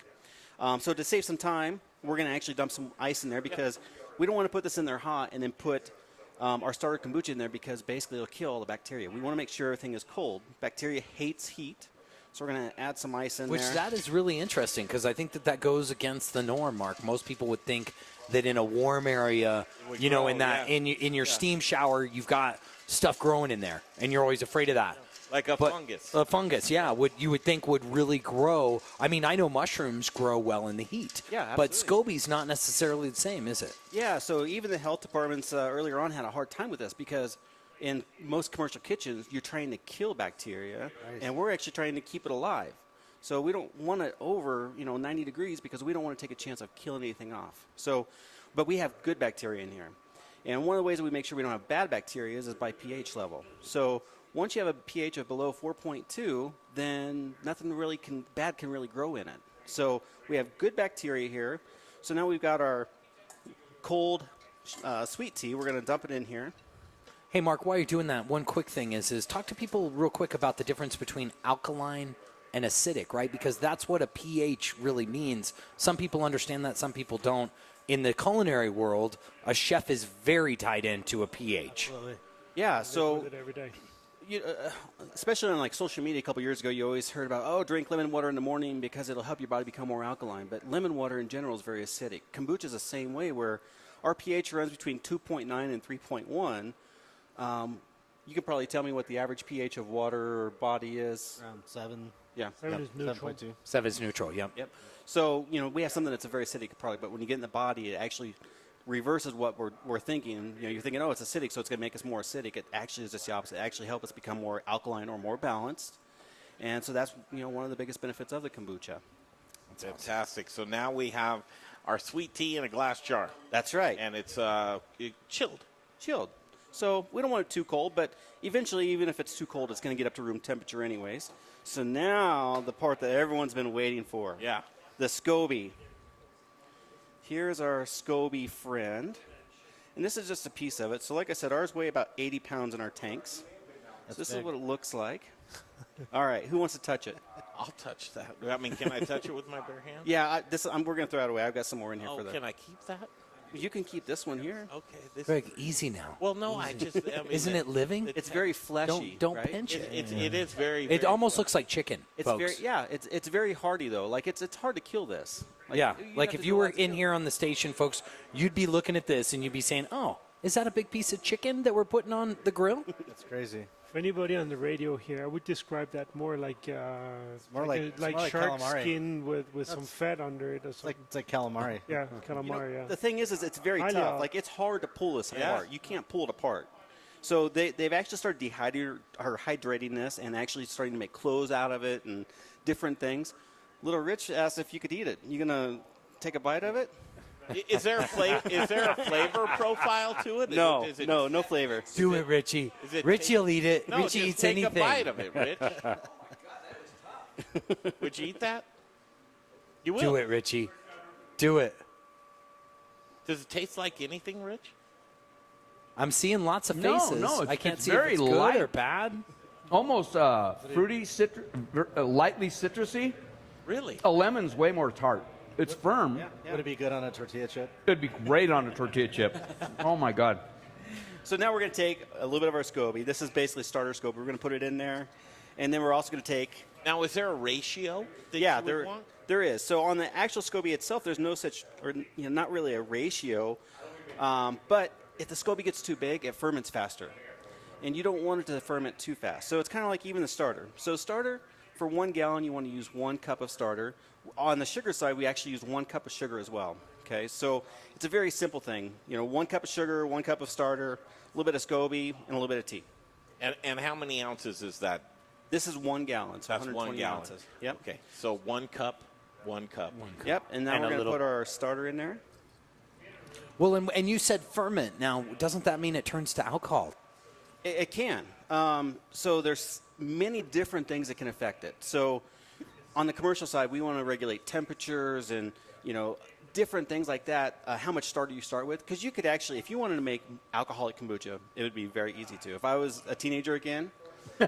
So to save some time, we're going to actually dump some ice in there because we don't want to put this in there hot and then put our starter kombucha in there because basically it'll kill all the bacteria. We want to make sure everything is cold. Bacteria hates heat, so we're going to add some ice in Which there. that is really interesting because I think that goes against the norm, Mark. Most people would think that in a warm area, you know, grow, in that in your steam shower, you've got stuff growing in there, and you're always afraid of that. Like a fungus. A fungus, yeah. You would think would really grow. I mean, I know mushrooms grow well in the heat. Yeah, but absolutely. SCOBY's not necessarily the same, is it? Yeah, so even the health departments earlier on had a hard time with this because in most commercial kitchens, you're trying to kill bacteria, and we're actually trying to keep it alive. So we don't want it over 90 degrees because we don't want to take a chance of killing anything off. So, but we have good bacteria in here. And one of the ways that we make sure we don't have bad bacteria is by pH level. So once you have a pH of below 4.2, then nothing really bad can really grow in it. So we have good bacteria here. So now we've got our cold sweet tea. We're going to dump it in here. Hey, Mark, while you're doing that, one quick thing is talk to people real quick about the difference between alkaline and acidic, right? Because that's what a pH really means. Some people understand that, some people don't. In the culinary world, a chef is very tied into a pH. Yeah, so With it every day. especially on like social media a couple years ago, you always heard about, drink lemon water in the morning because it'll help your body become more alkaline. But lemon water in general is very acidic. Kombucha is the same way, where our pH runs between 2.9 and 3.1. You can probably tell me what the average pH of water or body is. Around 7. Yeah. 7 is neutral. 7.2. 7 is neutral, yep. Yep. So, we have something that's a very acidic product, but when you get in the body, it actually reverses what we're thinking. You're thinking, it's acidic, so it's going to make us more acidic. It actually is just the opposite. It actually helps us become more alkaline or more balanced. And so that's, one of the biggest benefits of the kombucha. Fantastic. So now we have our sweet tea in a glass jar. That's right. And it's chilled. Chilled. So we don't want it too cold, but eventually, even if it's too cold, it's going to get up to room temperature anyways. So now the part that everyone's been waiting for. Yeah. The SCOBY. Here's our SCOBY friend. And this is just a piece of it. So like I said, ours weigh about 80 pounds in our tanks. So this is what it looks like. All right, who wants to touch it? I'll touch that. I mean, can I touch it with my bare hands? Yeah, we're going to throw it away. I've got some more in here for that. Can I keep that? You can keep this one here. Okay. Greg, easy now. Well, no, I mean, Isn't it living? It's very fleshy. Don't right? pinch it. It is very. It almost looks like chicken, It's folks. it's very hardy though. Like it's hard to kill this. Like if you were in here on the station, folks, you'd be looking at this and you'd be saying, "Oh, is that a big piece of chicken that we're putting on the grill?" That's crazy. For anybody on the radio here, I would describe that more like more like shark calamari. skin with some fat under it or something. It's like calamari. Yeah, calamari. The thing is it's very Highly tough. Like it's hard to pull this apart. You can't pull it apart. So they've actually started hydrating this and actually starting to make clothes out of it and different things. Little Rich asked if you could eat it. You gonna take a bite of it? Is there a flavor profile to it? No flavor. Do it, Richie. Richie will eat it. No, Richie just eats take anything. a bite of it, Rich. Would you eat that? You will. Do it, Richie. Do it. Does it taste like anything, Rich? I'm seeing lots of faces. No, I can't it's see very if it's good light. or bad. Almost fruity, lightly citrusy. Really? A lemon's way more tart. It's firm. Would it be good on a tortilla chip? It'd be great on a tortilla chip. Oh, my God. So now we're going to take a little bit of our SCOBY. This is basically starter SCOBY. We're going to put it in there. And then we're also going to take... Now, is there a ratio that you would want? There is. So on the actual SCOBY itself, there's no such, or not really a ratio. But if the SCOBY gets too big, it ferments faster. And you don't want it to ferment too fast. So it's kind of like even the starter. So starter, for 1 gallon, you want to use 1 cup of starter. On the sugar side, we actually use 1 cup of sugar as well. Okay, so it's a very simple thing. 1 cup of sugar, 1 cup of starter, a little bit of SCOBY, and a little bit of tea. And how many ounces is that? This is 1 gallon, so That's 120 1 gallon. ounces. Yep. Okay, so 1 cup, 1 cup. Yep, and now And we're a going to little- put our starter in there. Well, and you said ferment. Now, doesn't that mean it turns to alcohol? It can. So there's many different things that can affect it. So on the commercial side, we want to regulate temperatures and, different things like that, how much starter you start with. Because you could actually, if you wanted to make alcoholic kombucha, it would be very easy to. If I was a teenager again,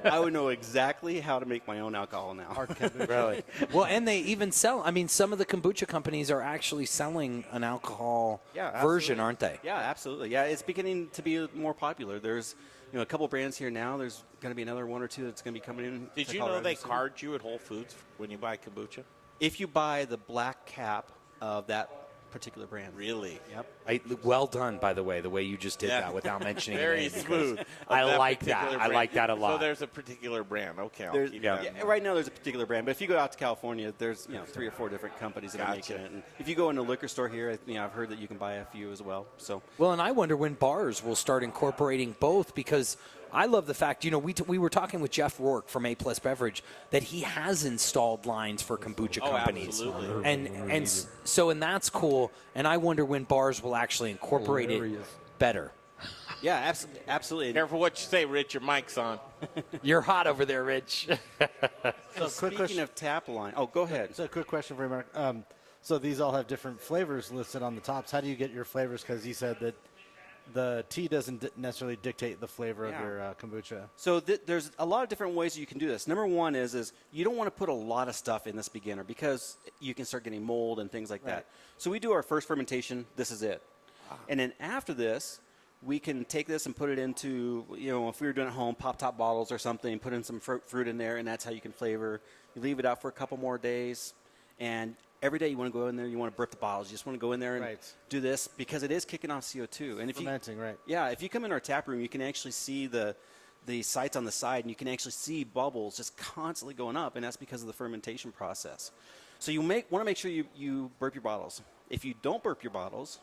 I would know exactly how to make my own alcohol now. Really? Well, and they even sell. I mean, some of the kombucha companies are actually selling an alcohol version, aren't they? Yeah, absolutely. Yeah, it's beginning to be more popular. There's a couple brands here now. There's going to be another 1 or 2 that's going to be coming in. Did to you know Colorado they soon. card you at Whole Foods when you buy kombucha? If you buy the black cap of that particular brand. Really? Yep. Well done, by the way you just did that without mentioning the Very name, because smooth. I Of like that. particular I brand. like that a lot. So there's a particular brand. Okay, I'll There's- keep that in mind. right now, there's a particular brand, but if you go out to California, there's 3 or 4 different companies that are making it. And if you go in a liquor store here, I've heard that you can buy a few as well. So Well, and I wonder when bars will start incorporating both, because I love the fact, we were talking with Jeff Rourke from A Plus Beverage that he has installed lines for kombucha companies. Absolutely. And that's cool. And I wonder when bars will actually incorporate it better. yeah, absolutely. Careful what you say, Rich. Your mic's on. You're hot over there, Rich. So speaking of tap line, go ahead. So a quick question for you, Mark. So these all have different flavors listed on the tops. How do you get your flavors? Because you said that the tea doesn't necessarily dictate the flavor of your kombucha. So there's a lot of different ways you can do this. Number one is you don't want to put a lot of stuff in this beginner because you can start getting mold and things like that. So we do our first fermentation. This is it. And then after this, we can take this and put it into, if we were doing it at home, pop-top bottles or something, put in some fruit in there, and that's how you can flavor. You leave it out for a couple more days, and every day you want to go in there, you want to burp the bottles. You just want to go in there and do this because it is kicking off CO2. And if fermenting, right? Yeah, if you come in our tap room, you can actually see the sights on the side, and you can actually see bubbles just constantly going up, and that's because of the fermentation process. So you want to make sure you burp your bottles. If you don't burp your bottles,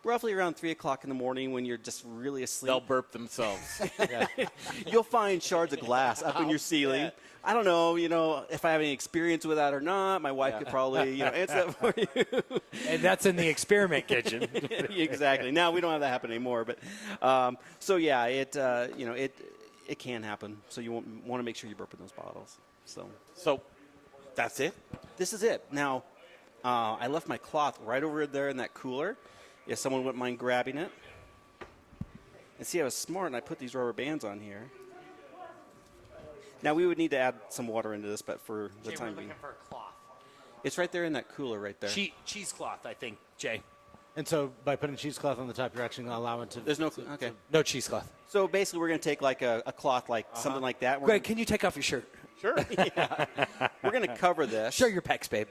roughly around 3 o'clock in the morning when you're just really asleep, They'll burp themselves. you'll find shards of glass up in your ceiling. I don't know, if I have any experience with that or not. My wife could probably, answer that for you. And that's in the experiment kitchen. Exactly. Now we don't have that happen anymore, but it can happen. So you want to make sure you burp in those bottles. So that's it. This is it. Now, I left my cloth right over there in that cooler. If someone wouldn't mind grabbing it. And see, I was smart, and I put these rubber bands on here. Now, we would need to add some water into this, but for the time being. for a cloth. It's right there in that cooler right there. Cheesecloth, I think, Jay. And so by putting cheesecloth on the top, you're actually going to allow it to... There's no... Okay. No cheesecloth. So basically, we're going to take like a cloth, like something like that. We're Greg, can you take off your shirt? Sure. Yeah. We're going to cover this. Show your pecs, babe.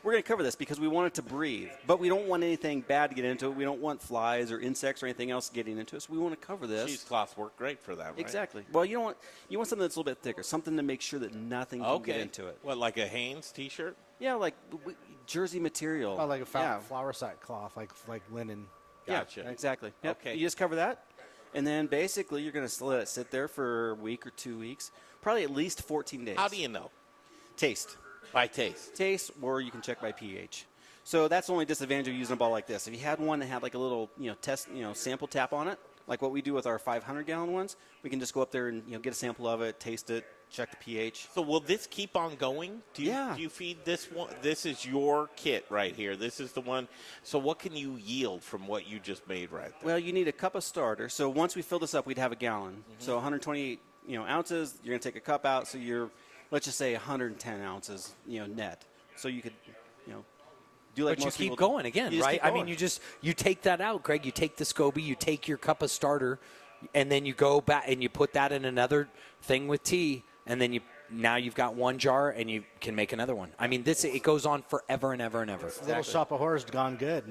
We're going to cover this because we want it to breathe, but we don't want anything bad to get into it. We don't want flies or insects or anything else getting into it, so we want to cover this. Cheesecloths work great for that, right? Exactly. Well, you want something that's a little bit thicker, something to make sure that nothing can get into it. What, like a Hanes T-shirt? Yeah, like jersey material. Oh, like a flower sack cloth, like linen. Gotcha. Yeah, exactly. Yep. Okay. You just cover that. And then basically you're going to let it sit there for a week or 2 weeks, probably at least 14 days. How do you know? Taste. By taste. Taste, or you can check by pH. So that's the only disadvantage of using a bottle like this. If you had one that had like a little, test, sample tap on it, like what we do with our 500-gallon ones, we can just go up there and get a sample of it, taste it, check the pH. So will this keep on going? Do you feed this one? This is your kit right here. This is the one. So what can you yield from what you just made right there? Well, you need a cup of starter. So once we fill this up, we'd have a gallon. So 128 ounces. You're going to take a cup out. So you're, let's just say 110 ounces net. So you could do like but most you keep people going again, you right? keep I going. mean, you take that out, Greg. You take the SCOBY, you take your cup of starter, and then you go back and you put that in another thing with tea, and then now you've got one jar and you can make another one. I mean, it goes on forever and ever and ever. Exactly. Little shop of horrors gone good.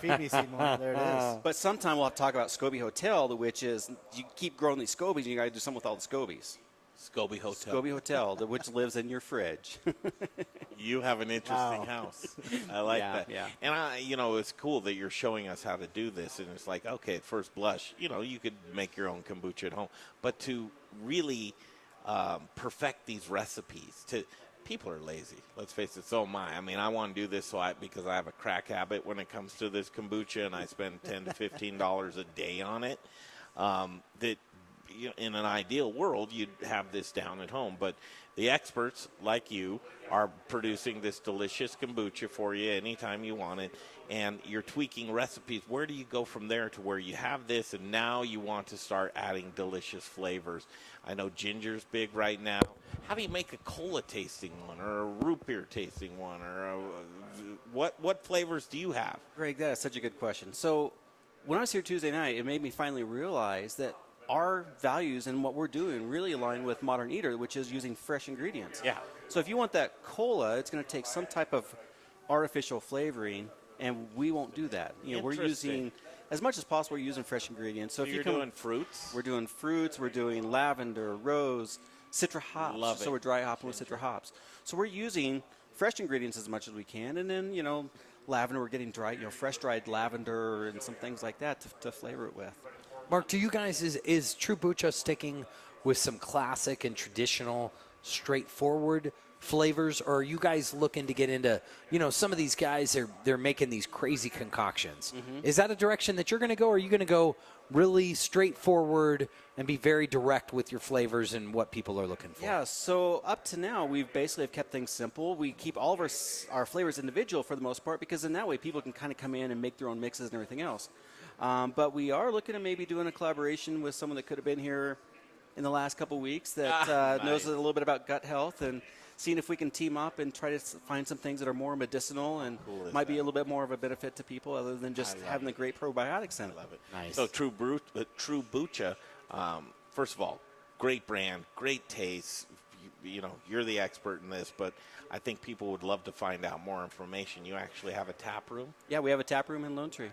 Phoebe seen one. There it is. But sometime we'll have to talk about SCOBY Hotel, which is you keep growing these SCOBYs, and you got to do something with all the SCOBYs. SCOBY Hotel. SCOBY Hotel, which lives in your fridge. You have an interesting house. I like that. Yeah. And it's cool that you're showing us how to do this. And it's like, okay, at first blush, you could make your own kombucha at home. But to really perfect these recipes, people are lazy. Let's face it, so am I. I mean, I want to do this because I have a crack habit when it comes to this kombucha, and I spend $10 to $15 a day on it. In an ideal world, you'd have this down at home. But the experts, like you, are producing this delicious kombucha for you anytime you want it, and you're tweaking recipes. Where do you go from there to where you have this, and now you want to start adding delicious flavors? I know ginger's big right now. How do you make a cola tasting one, or a root beer tasting one, or what flavors do you have? Greg, that is such a good question. So when I was here Tuesday night, it made me finally realize that our values and what we're doing really align with Modern Eater, which is using fresh ingredients. Yeah. So if you want that cola, it's going to take some type of artificial flavoring, and we won't do that. We're using, as much as possible, we're using fresh ingredients. So if you're doing fruits? We're doing fruits. We're doing lavender, rose, citra hops. Love it. So we're dry hopping with citra hops. So we're using fresh ingredients as much as we can, and then, lavender, we're getting dry, fresh dried lavender and some things like that to flavor it with. Mark, do you guys, is Trubucha sticking with some classic and traditional, straightforward flavors, or are you guys looking to get into, some of these guys, they're making these crazy concoctions. Mm-hmm. Is that a direction that you're going to go, or are you going to go really straightforward and be very direct with your flavors and what people are looking for? Yeah, so up to now, we've basically have kept things simple. We keep all of our flavors individual for the most part, because in that way people can kind of come in and make their own mixes and everything else. But we are looking at maybe doing a collaboration with someone that could have been here in the last couple of weeks that knows a little bit about gut health, and seeing if we can team up and try to find some things that are more medicinal and might be a little bit more of a benefit to people other than just having the great probiotics in it. I love it. Nice. So Trubucha, first of all, great brand, great taste. You're the expert in this, but I think people would love to find out more information. You actually have a tap room? Yeah, we have a tap room in Lone Tree.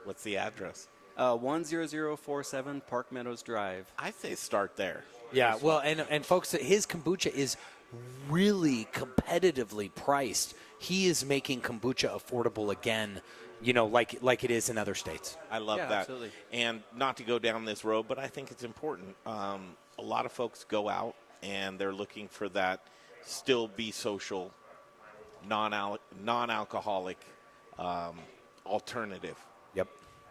What's the address? 10047 Park Meadows Drive. I say start there. Yeah, well, and folks, his kombucha is really competitively priced. He is making kombucha affordable again, like it is in other states. I love that. Absolutely. And not to go down this road, but I think it's important. A lot of folks go out and they're looking for that still be social, non-alcoholic alternative. Yep.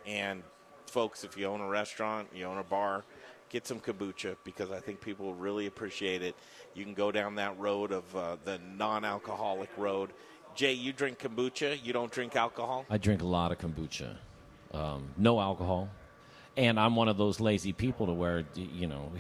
And folks, if you own a restaurant, you own a bar, get some kombucha, because I think people will really appreciate it. You can go down that road of the non-alcoholic road. Jay, you drink kombucha. You don't drink alcohol? I drink a lot of kombucha. No alcohol. And I'm one of those lazy people to where,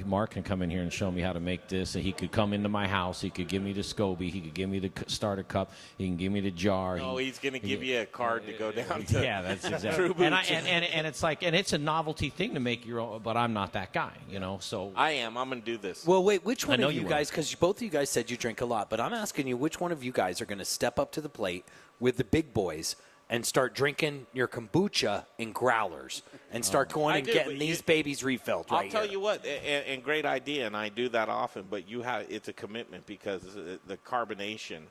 Mark can come in here and show me how to make this. And he could come into my house. He could give me the SCOBY. He could give me the starter cup. He can give me the jar. Oh, he's going to give you a card to go down to. Yeah, that's exactly. And it's like, and it's a novelty thing to make your own, but I'm not that guy, So I am. I'm going to do this. Well, wait, which one I know of you you guys, because both of you guys said you drink a lot, but I'm asking you, which one of you guys are going to step up to the plate with the big boys and start drinking your kombucha in growlars and start going and getting these babies refilled right I'll tell here. you what, and great idea, and I do that often, but it's a commitment, because the carbonation,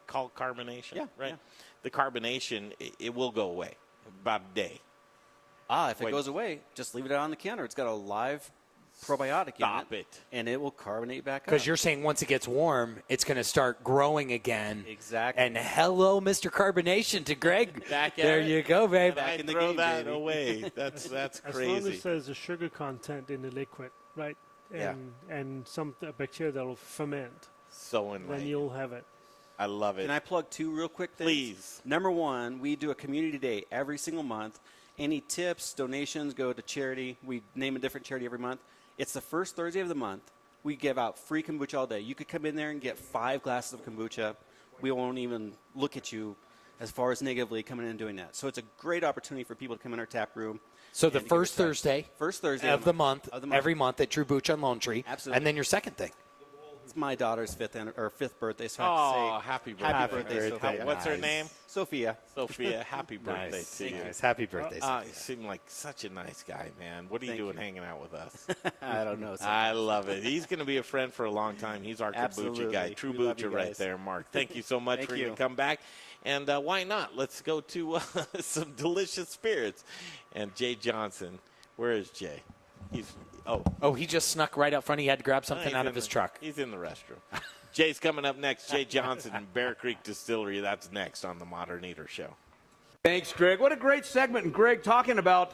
called carbonation, Yeah, right? yeah. The carbonation, it will go away about a day. If it goes away, just leave it out on the counter. It's got a live probiotic in it. And it will carbonate back up. Because you're saying once it gets warm, it's going to start growing again. Exactly. And hello, Mr. Carbonation to Greg. Back at there it. you go, babe. Back in the Throw game, that baby. away. That's As crazy. long as there's a sugar content in the liquid, right? And some bacteria that will ferment. So Then enlightening. you'll have it. I love it. Can I plug 2 real quick things? Please. Number 1, we do a community day every single month. Any tips, donations go to charity. We name a different charity every month. It's the first Thursday of the month. We give out free kombucha all day. You could come in there and get 5 glasses of kombucha. We won't even look at you as far as negatively coming in and doing that. So it's a great opportunity for people to come in our tap room. So the first Thursday of the month, every month at Trubucha and Lone Tree. Absolutely. And then your second thing. It's my daughter's fifth birthday, so I have to say happy birthday. Happy birthday, Sophia. What's her name? Sophia. Sophia, happy birthday Nice. to you. Nice. Happy birthday, You seem like such a nice guy, man. What are you doing hanging out with us? I don't know. I love it. He's going to be a friend for a long time. He's our kombucha Absolutely. guy. We love you Trubucha right guys. there, Mark. Thank you so much Thank for you. your comeback. And why not? Let's go to some delicious spirits. And Jay Jonsson. Where is Jay? He just snuck right out front. He had to grab something he's out in of his the- truck. He's in the restroom. Jay's coming up next. Jay Jonsson and Bear Creek Distillery. That's next on the Modern Eater Show. Thanks, Greg. What a great segment. And Greg talking about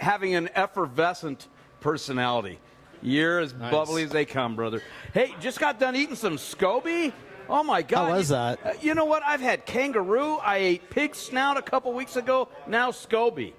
having an effervescent personality. You're as bubbly as they come, brother. Hey, just got done eating some SCOBY. Oh, my God. How was that? You know what? I've had kangaroo. I ate pig snout a couple weeks ago. Now SCOBY.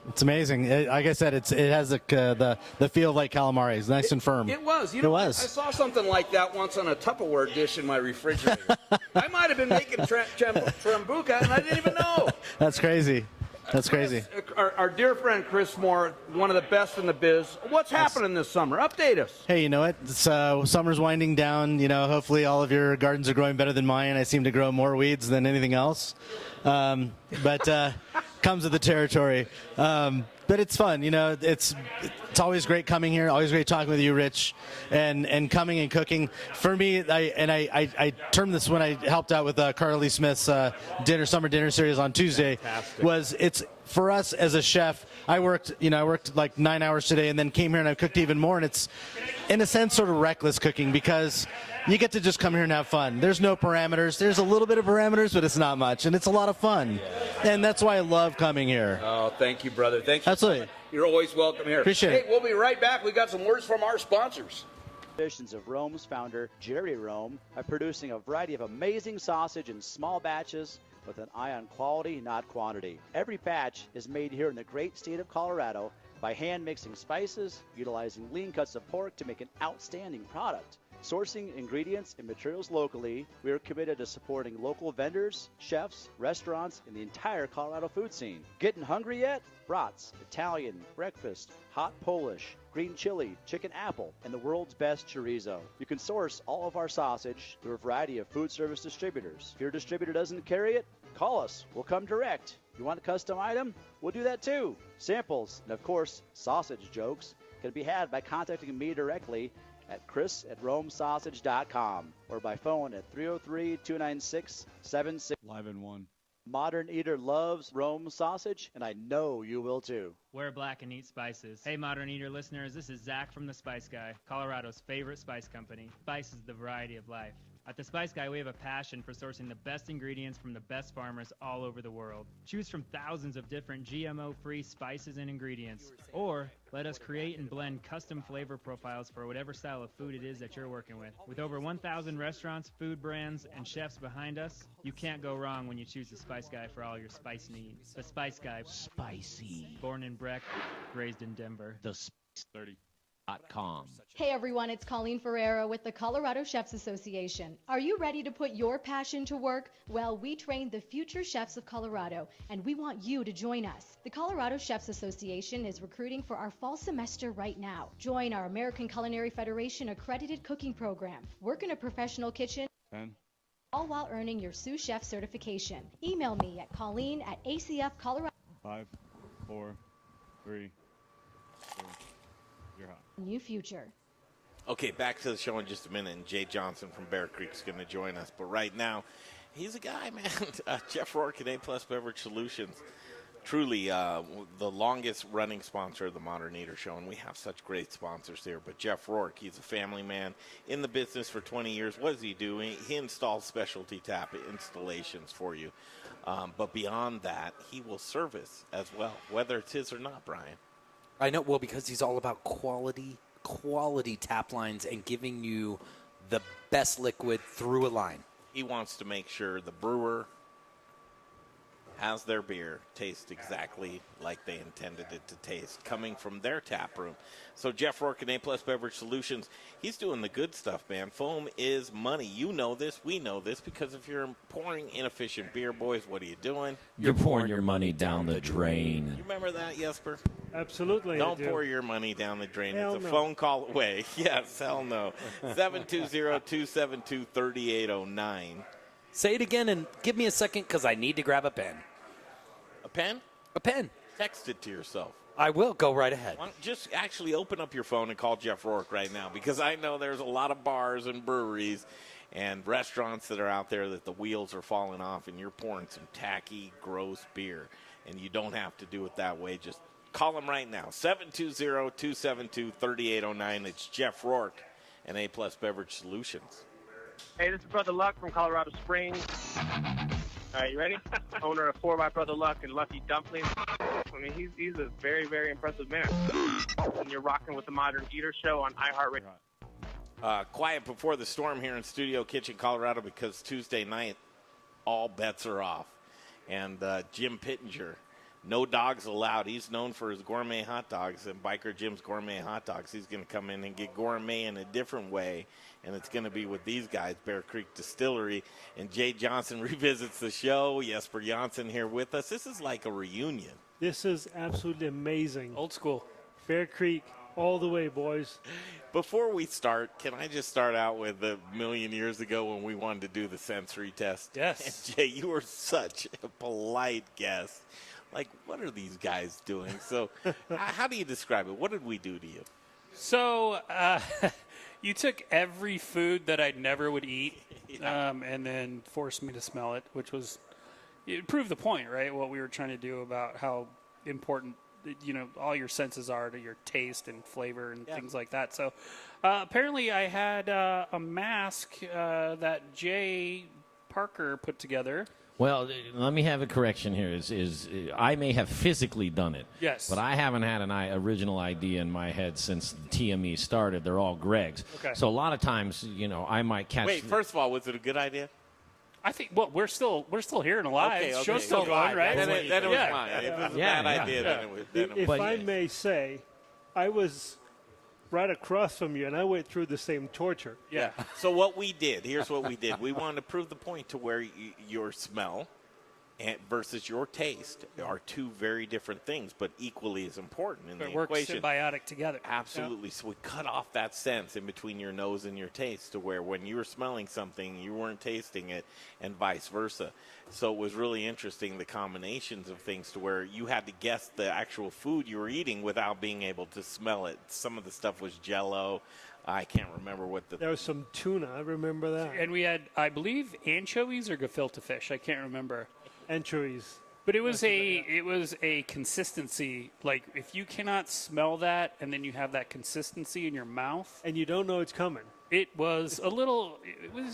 It's amazing. Like I said, it has the feel of like calamari. It's nice and firm. It was. It was. I saw something like that once on a Tupperware dish in my refrigerator. I might have been making Trubucha, and I didn't even know. That's crazy. That's crazy. Our dear friend Chris Moore, one of the best in the biz. What's happening this summer? Update us. Hey, you know what? It's, summer's winding down. You know, hopefully all of your gardens are growing better than mine. I seem to grow more weeds than anything else. But comes with the territory. But it's fun. You know, it's always great coming here. Always great talking with you, Rich, and coming and cooking. For me, I termed this when I helped out with Carly Smith's summer dinner series on Tuesday. Fantastic. It's for us as a chef. I worked like 9 hours today, and then came here and I cooked even more. And it's, in a sense, sort of reckless cooking because you get to just come here and have fun. There's no parameters. There's a little bit of parameters, but it's not much, and it's a lot of fun. And that's why I love coming here. Oh, thank you, brother. Thank you. Absolutely. You're always welcome here. Appreciate Hey, it. we'll be right back. We got some words from our sponsors. Traditions of Rome's founder, Jerry Rome, are producing a variety of amazing sausage in small batches with an eye on quality, not quantity. Every batch is made here in the great state of Colorado by hand mixing spices, utilizing lean cuts of pork to make an outstanding product. Sourcing ingredients and materials locally, we are committed to supporting local vendors, chefs, restaurants, and the entire Colorado food scene. Getting hungry yet? Brats, Italian, breakfast, hot Polish, green chili, chicken apple, and the world's best chorizo. You can source all of our sausage through a variety of food service distributors. If your distributor doesn't carry it, call us. We'll come direct. You want a custom item? We'll do that too. Samples, and of course, sausage jokes, can be had by contacting me directly at chris@romesausage.com or by phone at 303-296-76. Live in one. Modern Eater loves Rome sausage, and I know you will too. Wear black and eat spices. Hey, Modern Eater listeners, this is Zach from The Spice Guy, Colorado's favorite spice company. Spice is the variety of life. At The Spice Guy, we have a passion for sourcing the best ingredients from the best farmers all over the world. Choose from thousands of different GMO-free spices and ingredients. Or let us create and blend custom flavor profiles for whatever style of food it is that you're working with. With over 1,000 restaurants, food brands, and chefs behind us, you can't go wrong when you choose The Spice Guy for all your spice needs. The Spice Guy. Spicy. Born in Breck, raised in Denver. The Spice 30.com. Hey everyone, it's Colleen Ferreira with the Colorado Chefs Association. Are you ready to put your passion to work? Well, we train the future chefs of Colorado, and we want you to join us. The Colorado Chefs Association is recruiting for our fall semester right now. Join our American Culinary Federation accredited cooking program. Work in a professional kitchen. 10. All while earning your sous chef certification. Email me at Colleen@ACFColorado. 5, 4, 3, 2. You're hot. New future. Okay, back to the show in just a minute, and Jay Jonsson from Bear Creek is going to join us. But right now, he's a guy, man. Jeff Rourke at A+ Beverage Solutions. truly the longest running sponsor of the Modern Eater Show, and we have such great sponsors here. But Jeff Rourke, he's a family man in the business for 20 years. What does he do? He installs specialty tap installations for you. But beyond that, he will service as well, whether it's his or not, Brian. I know, well, because he's all about quality tap lines and giving you the best liquid through a line. He wants to make sure the brewer has their beer taste exactly like they intended it to taste, coming from their tap room. So Jeff Rourke and A-Plus Beverage Solutions, he's doing the good stuff, man. Foam is money. You know this. We know this, because if you're pouring inefficient beer, boys, what are you doing? You're pouring your money down the drain. You remember that, Jesper? Absolutely. Don't pour your money down the drain. Hell It's a no. phone call away. Yes, hell no. 720-272-3809. Say it again and give me a second, because I need to grab a pen. A pen? A pen. Text it to yourself. I will. Go right ahead. Why don't just actually open up your phone and call Jeff Rourke right now, because I know there's a lot of bars and breweries and restaurants that are out there that the wheels are falling off, and you're pouring some tacky, gross beer, and you don't have to do it that way. Just call him right now, 720-272-3809. It's Jeff Rourke and A-Plus Beverage Solutions. Hey, this is Brother Luck from Colorado Springs. All right, you ready? Owner of 4 by Brother Luck and Lucky Dumplings. I mean, he's a very, very impressive man. And you're rocking with the Modern Eater Show on iHeartRadio. Quiet before the storm here in Studio Kitchen, Colorado, because Tuesday night, all bets are off. And Jim Pittenger, no dogs allowed. He's known for his gourmet hot dogs, and Biker Jim's gourmet hot dogs. He's going to come in and get gourmet in a different way, and it's going to be with these guys, Bear Creek Distillery. And Jay Johnson revisits the show. Jesper Jonsson here with us. This is like a reunion. This is absolutely amazing. Old school. Bear Creek, all the way, boys. Before we start, can I just start out with a million years ago when we wanted to do the sensory test? Yes. And Jay, you were such a polite guest. Like, what are these guys doing? So how do you describe it? What did we do to you? So you took every food that I never would eat and then forced me to smell it, which was it proved the point, right? What we were trying to do about how important, all your senses are to your taste and flavor and things like that. So apparently I had a mask that Jay Parker put together. Well, let me have a correction here. Is I may have physically done it. Yes. But I haven't had an original idea in my head since TME started. They're all Greg's. Okay. So a lot of times, I might catch. Wait, first of all, was it a good idea? I think. Well, we're still here and alive. Okay, Show's still going, right? Then it was mine. If it was a bad idea, then it was. If I may say, I was right across from you, and I went through the same torture. Yeah. So what we did, here's what we did. We wanted to prove the point to where your smell versus your taste are two very different things, but equally as important in the It works equation. symbiotic together. Absolutely. So we cut off that sense in between your nose and your taste to where when you were smelling something, you weren't tasting it, and vice versa. So it was really interesting, the combinations of things to where you had to guess the actual food you were eating without being able to smell it. Some of the stuff was Jell-O. I can't remember what the... There was some tuna. I remember that. And we had, I believe, anchovies or gefilte fish. I can't remember. Anchovies. But it was a consistency. Like, if you cannot smell that and then you have that consistency in your mouth, and you don't know it's coming, it was a little.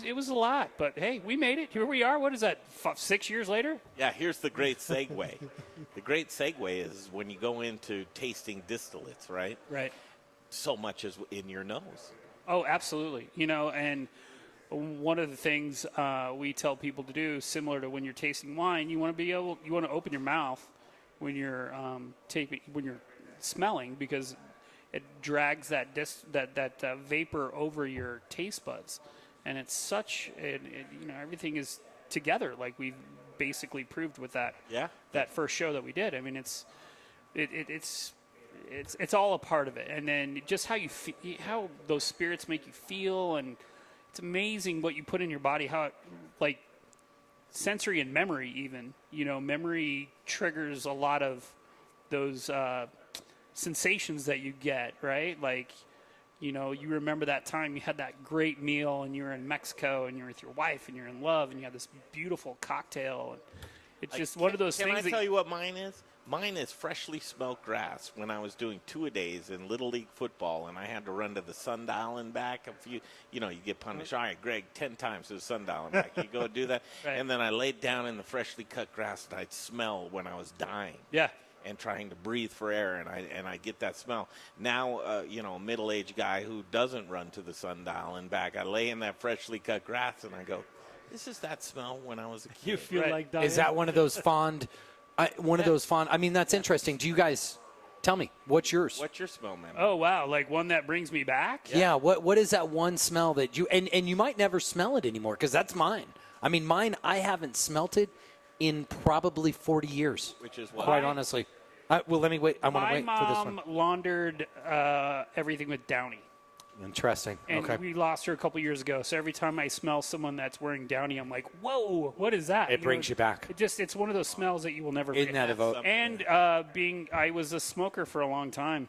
It was a lot. But hey, we made it. Here we are. What is that? 6 years later? Yeah. Here's the great segue. The great segue is when you go into tasting distillates, right? Right. So much is in your nose. Oh, absolutely. And one of the things we tell people to do, similar to when you're tasting wine, you want to open your mouth when you're when you're smelling, because it drags that vapor over your taste buds, and it's such everything is together, like we've basically proved with that first show that we did. I mean, it's all a part of it, and then just how how those spirits make you feel, and it's amazing what you put in your body, how it, like sensory and memory even. Memory triggers a lot of those sensations that you get, right? Like, you remember that time you had that great meal and you were in Mexico and you're with your wife and you're in love and you had this beautiful cocktail. And it's just one of those things. Can I tell you what mine is? Mine is freshly smoked grass. When I was doing two-a-days in Little League football and I had to run to the sundial and back, you get punished. All right, Greg, 10 times to the sundial and back. You go do that. Right. And then I laid down in the freshly cut grass and I'd smell when I was dying. Yeah. And trying to breathe for air, and I get that smell. Now, a middle-aged guy who doesn't run to the sundial and back, I lay in that freshly cut grass, and I go, this is that smell when I was a kid. You feel like dying. Is that one of those fond? I mean, that's interesting. Do you guys tell me what's yours? What's your smell, man? Oh wow, like one that brings me back. Yeah. What is that one smell that you and you might never smell it anymore because that's mine. I mean, mine. I haven't smelt it in probably 40 years. Which is what? Quite honestly. Well, let me wait. I want to wait for this one. My mom laundered everything with Downy. Interesting. And okay. we lost her a couple years ago. So every time I smell someone that's wearing Downy, I'm like, whoa, what is that? It brings you back. It's one of those smells that you will never Isn't that a vote? And I was a smoker for a long time.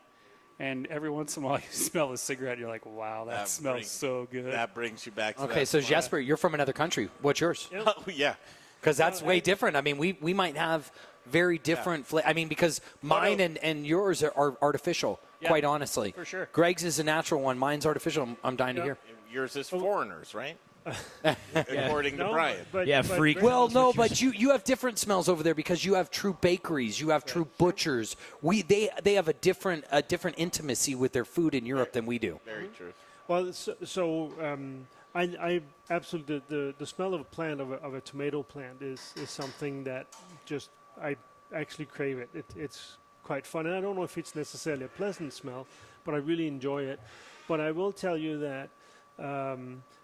And every once in a while you smell a cigarette, you're like, wow, that smells so good. That brings you back to Okay, that so smell. Jesper, you're from another country. What's yours? Oh, yeah. Because that's way different. I mean, we might have very different I mean, because mine and yours are artificial, quite honestly. For sure. Greg's is a natural one. Mine's artificial. I'm dying to hear. Yours is foreigners, right? According to Brian. freak. Well, no, but you have different smells over there because you have true bakeries, you have true butchers. They have a different intimacy with their food in Europe than we do. Very true. Well, I absolutely the smell of a plant of a tomato plant is something that just I actually crave it. It's quite fun, and I don't know if it's necessarily a pleasant smell, but I really enjoy it. But I will tell you that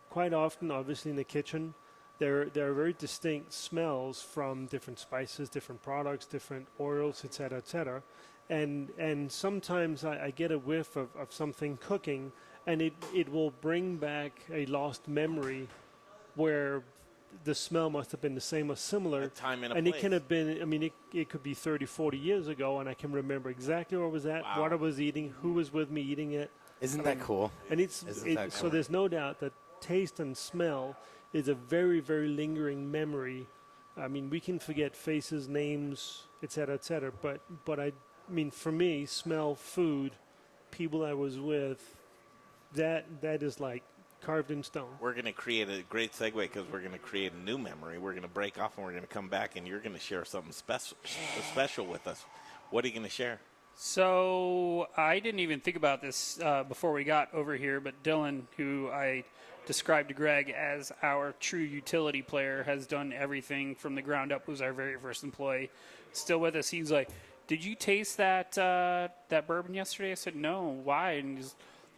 quite often, obviously in the kitchen, there are very distinct smells from different spices, different products, different oils, etc., etc. And sometimes I get a whiff of something cooking, and it will bring back a lost memory where the smell must have been the same or similar. A time and a and place. it can have been, I mean, it could be 30, 40 years ago, and I can remember exactly where I was at, what I was eating, who was with me eating it. Isn't that cool? And so there's no doubt that taste and smell is a very, very lingering memory. I mean, we can forget faces, names, et cetera, but I mean, for me, smell, food, people I was with, that is like carved in stone. We're going to create a great segue because we're going to create a new memory. We're going to break off and we're going to come back and you're going to share something special with us. What are you going to share? So I didn't even think about this before we got over here, but Dylan, who I described to Greg as our true utility player, has done everything from the ground up, was our very first employee. Still with us. He's like, did you taste that bourbon yesterday? I said, no. Why? And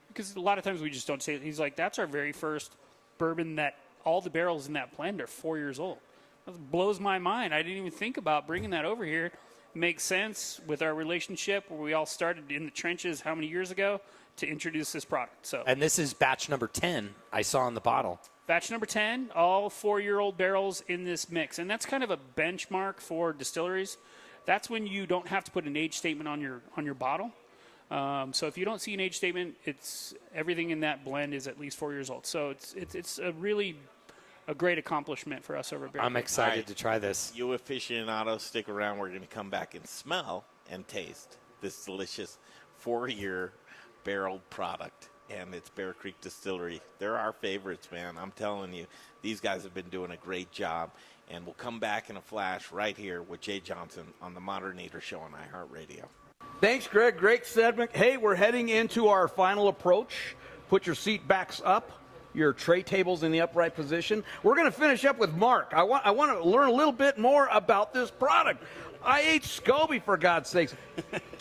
because a lot of times we just don't taste it. He's like, that's our very first bourbon that all the barrels in that blend are 4 years old. That blows my mind. I didn't even think about bringing that over here. Makes sense with our relationship where we all started in the trenches how many years ago to introduce this product. So, And this is batch number 10 I saw on the bottle. batch number 10, all 4-year-old barrels in this mix. And that's kind of a benchmark for distilleries. That's when you don't have to put an age statement on your bottle. So if you don't see an age statement, it's everything in that blend is at least 4 years old. So it's a really a great accomplishment for us over at Bear I'm Creek. excited to try this. You aficionados, stick around. We're going to come back and smell and taste this delicious 4-year barreled product. And it's Bear Creek Distillery. They're our favorites, man. I'm telling you, these guys have been doing a great job. And we'll come back in a flash right here with Jay Johnson on the Modern Eater Show on iHeartRadio. Thanks, Greg. Great segment. Hey, we're heading into our final approach. Put your seat backs up. Your tray tables in the upright position. We're going to finish up with Mark. I want to learn a little bit more about this product. I ate SCOBY, for God's sakes.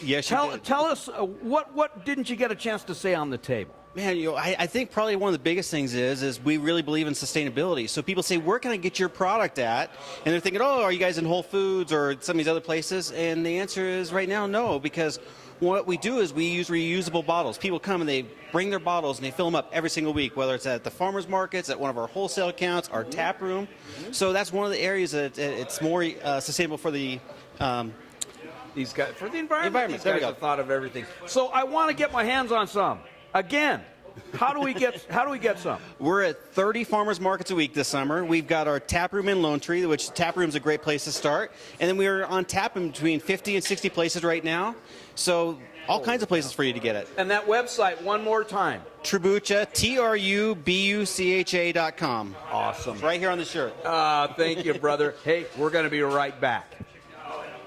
Yes, Tell us, what didn't you get a chance to say on the table? Man, I think probably one of the biggest things is we really believe in sustainability. So people say, where can I get your product at? And they're thinking, oh, are you guys in Whole Foods or some of these other places? And the answer is right now, no, because what we do is we use reusable bottles. People come and they bring their bottles and they fill them up every single week, whether it's at the farmers markets, at one of our wholesale accounts, our tap room. So that's one of the areas that it's more sustainable for the these guys, for the environment. There we These guys go. have thought of everything. So I want to get my hands on some. Again, How do we get some? We're at 30 farmers markets a week this summer. We've got our tap room in Lone Tree, which tap room's a great place to start. And then we're on tap in between 50 and 60 places right now. So all kinds of places for you to get it. And that website one more time. Trubucha, TRUBUCHA.com. Awesome. It's right here on the shirt. Thank you, brother. Hey, we're going to be right back.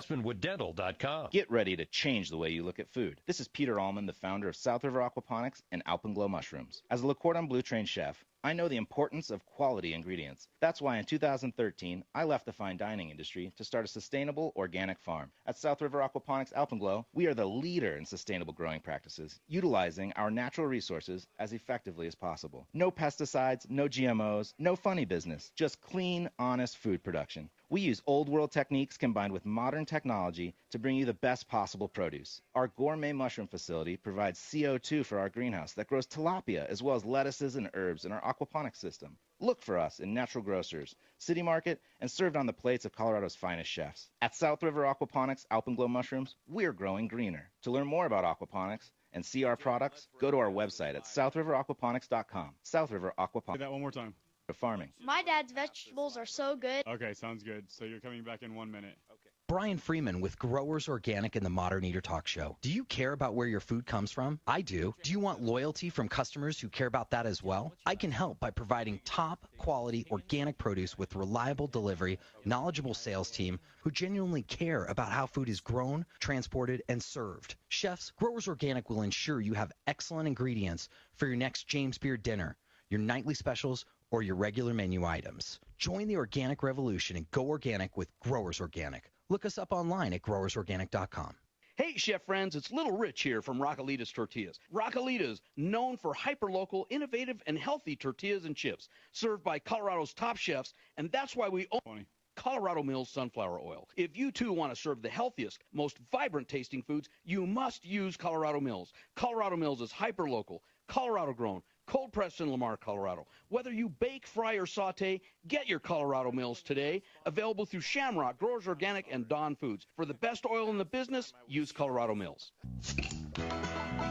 SpinwoodDental.com. Get ready to change the way you look at food. This is Peter Allman, the founder of South River Aquaponics and Alpenglow Mushrooms. As a Le Cordon Bleu trained chef, I know the importance of quality ingredients. That's why in 2013, I left the fine dining industry to start a sustainable organic farm. At South River Aquaponics Alpenglow, we are the leader in sustainable growing practices, utilizing our natural resources as effectively as possible. No pesticides, no GMOs, no funny business, just clean, honest food production. We use old world techniques combined with modern technology to bring you the best possible produce. Our gourmet mushroom facility provides CO2 for our greenhouse that grows tilapia as well as lettuces and herbs in our aquaponics system. Look for us in Natural Grocers, City Market, and served on the plates of Colorado's finest chefs. At South River Aquaponics Alpenglow Mushrooms, we're growing greener. To learn more about aquaponics and see our products, go to our website at southriveraquaponics.com. South River Aquaponics. Say that one more time. Farming. My dad's vegetables are so good. Okay, sounds good. So you're coming back in 1 minute. Okay. Brian Freeman with Growers Organic and the Modern Eater Talk Show. Do you care about where your food comes from? I do. Do you want loyalty from customers who care about that as well? I can help by providing top quality organic produce with reliable delivery, knowledgeable sales team who genuinely care about how food is grown, transported, and served. Chefs, Growers Organic will ensure you have excellent ingredients for your next James Beard dinner, your nightly specials, or your regular menu items. Join the organic revolution and go organic with Growers Organic. Look us up online at growersorganic.com. Hey, chef friends, it's Little Rich here from Raquelitas Tortillas. Raquelitas, known for hyper-local, innovative, and healthy tortillas and chips, served by Colorado's top chefs, and that's why we own Colorado Mills sunflower oil. If you too want to serve the healthiest, most vibrant tasting foods, you must use Colorado Mills. Colorado Mills is hyper-local, Colorado-grown, cold pressed in Lamar, Colorado. Whether you bake, fry, or saute, get your Colorado Mills today. Available through Shamrock, Growers Organic, and Dawn Foods. For the best oil in the business, use Colorado Mills.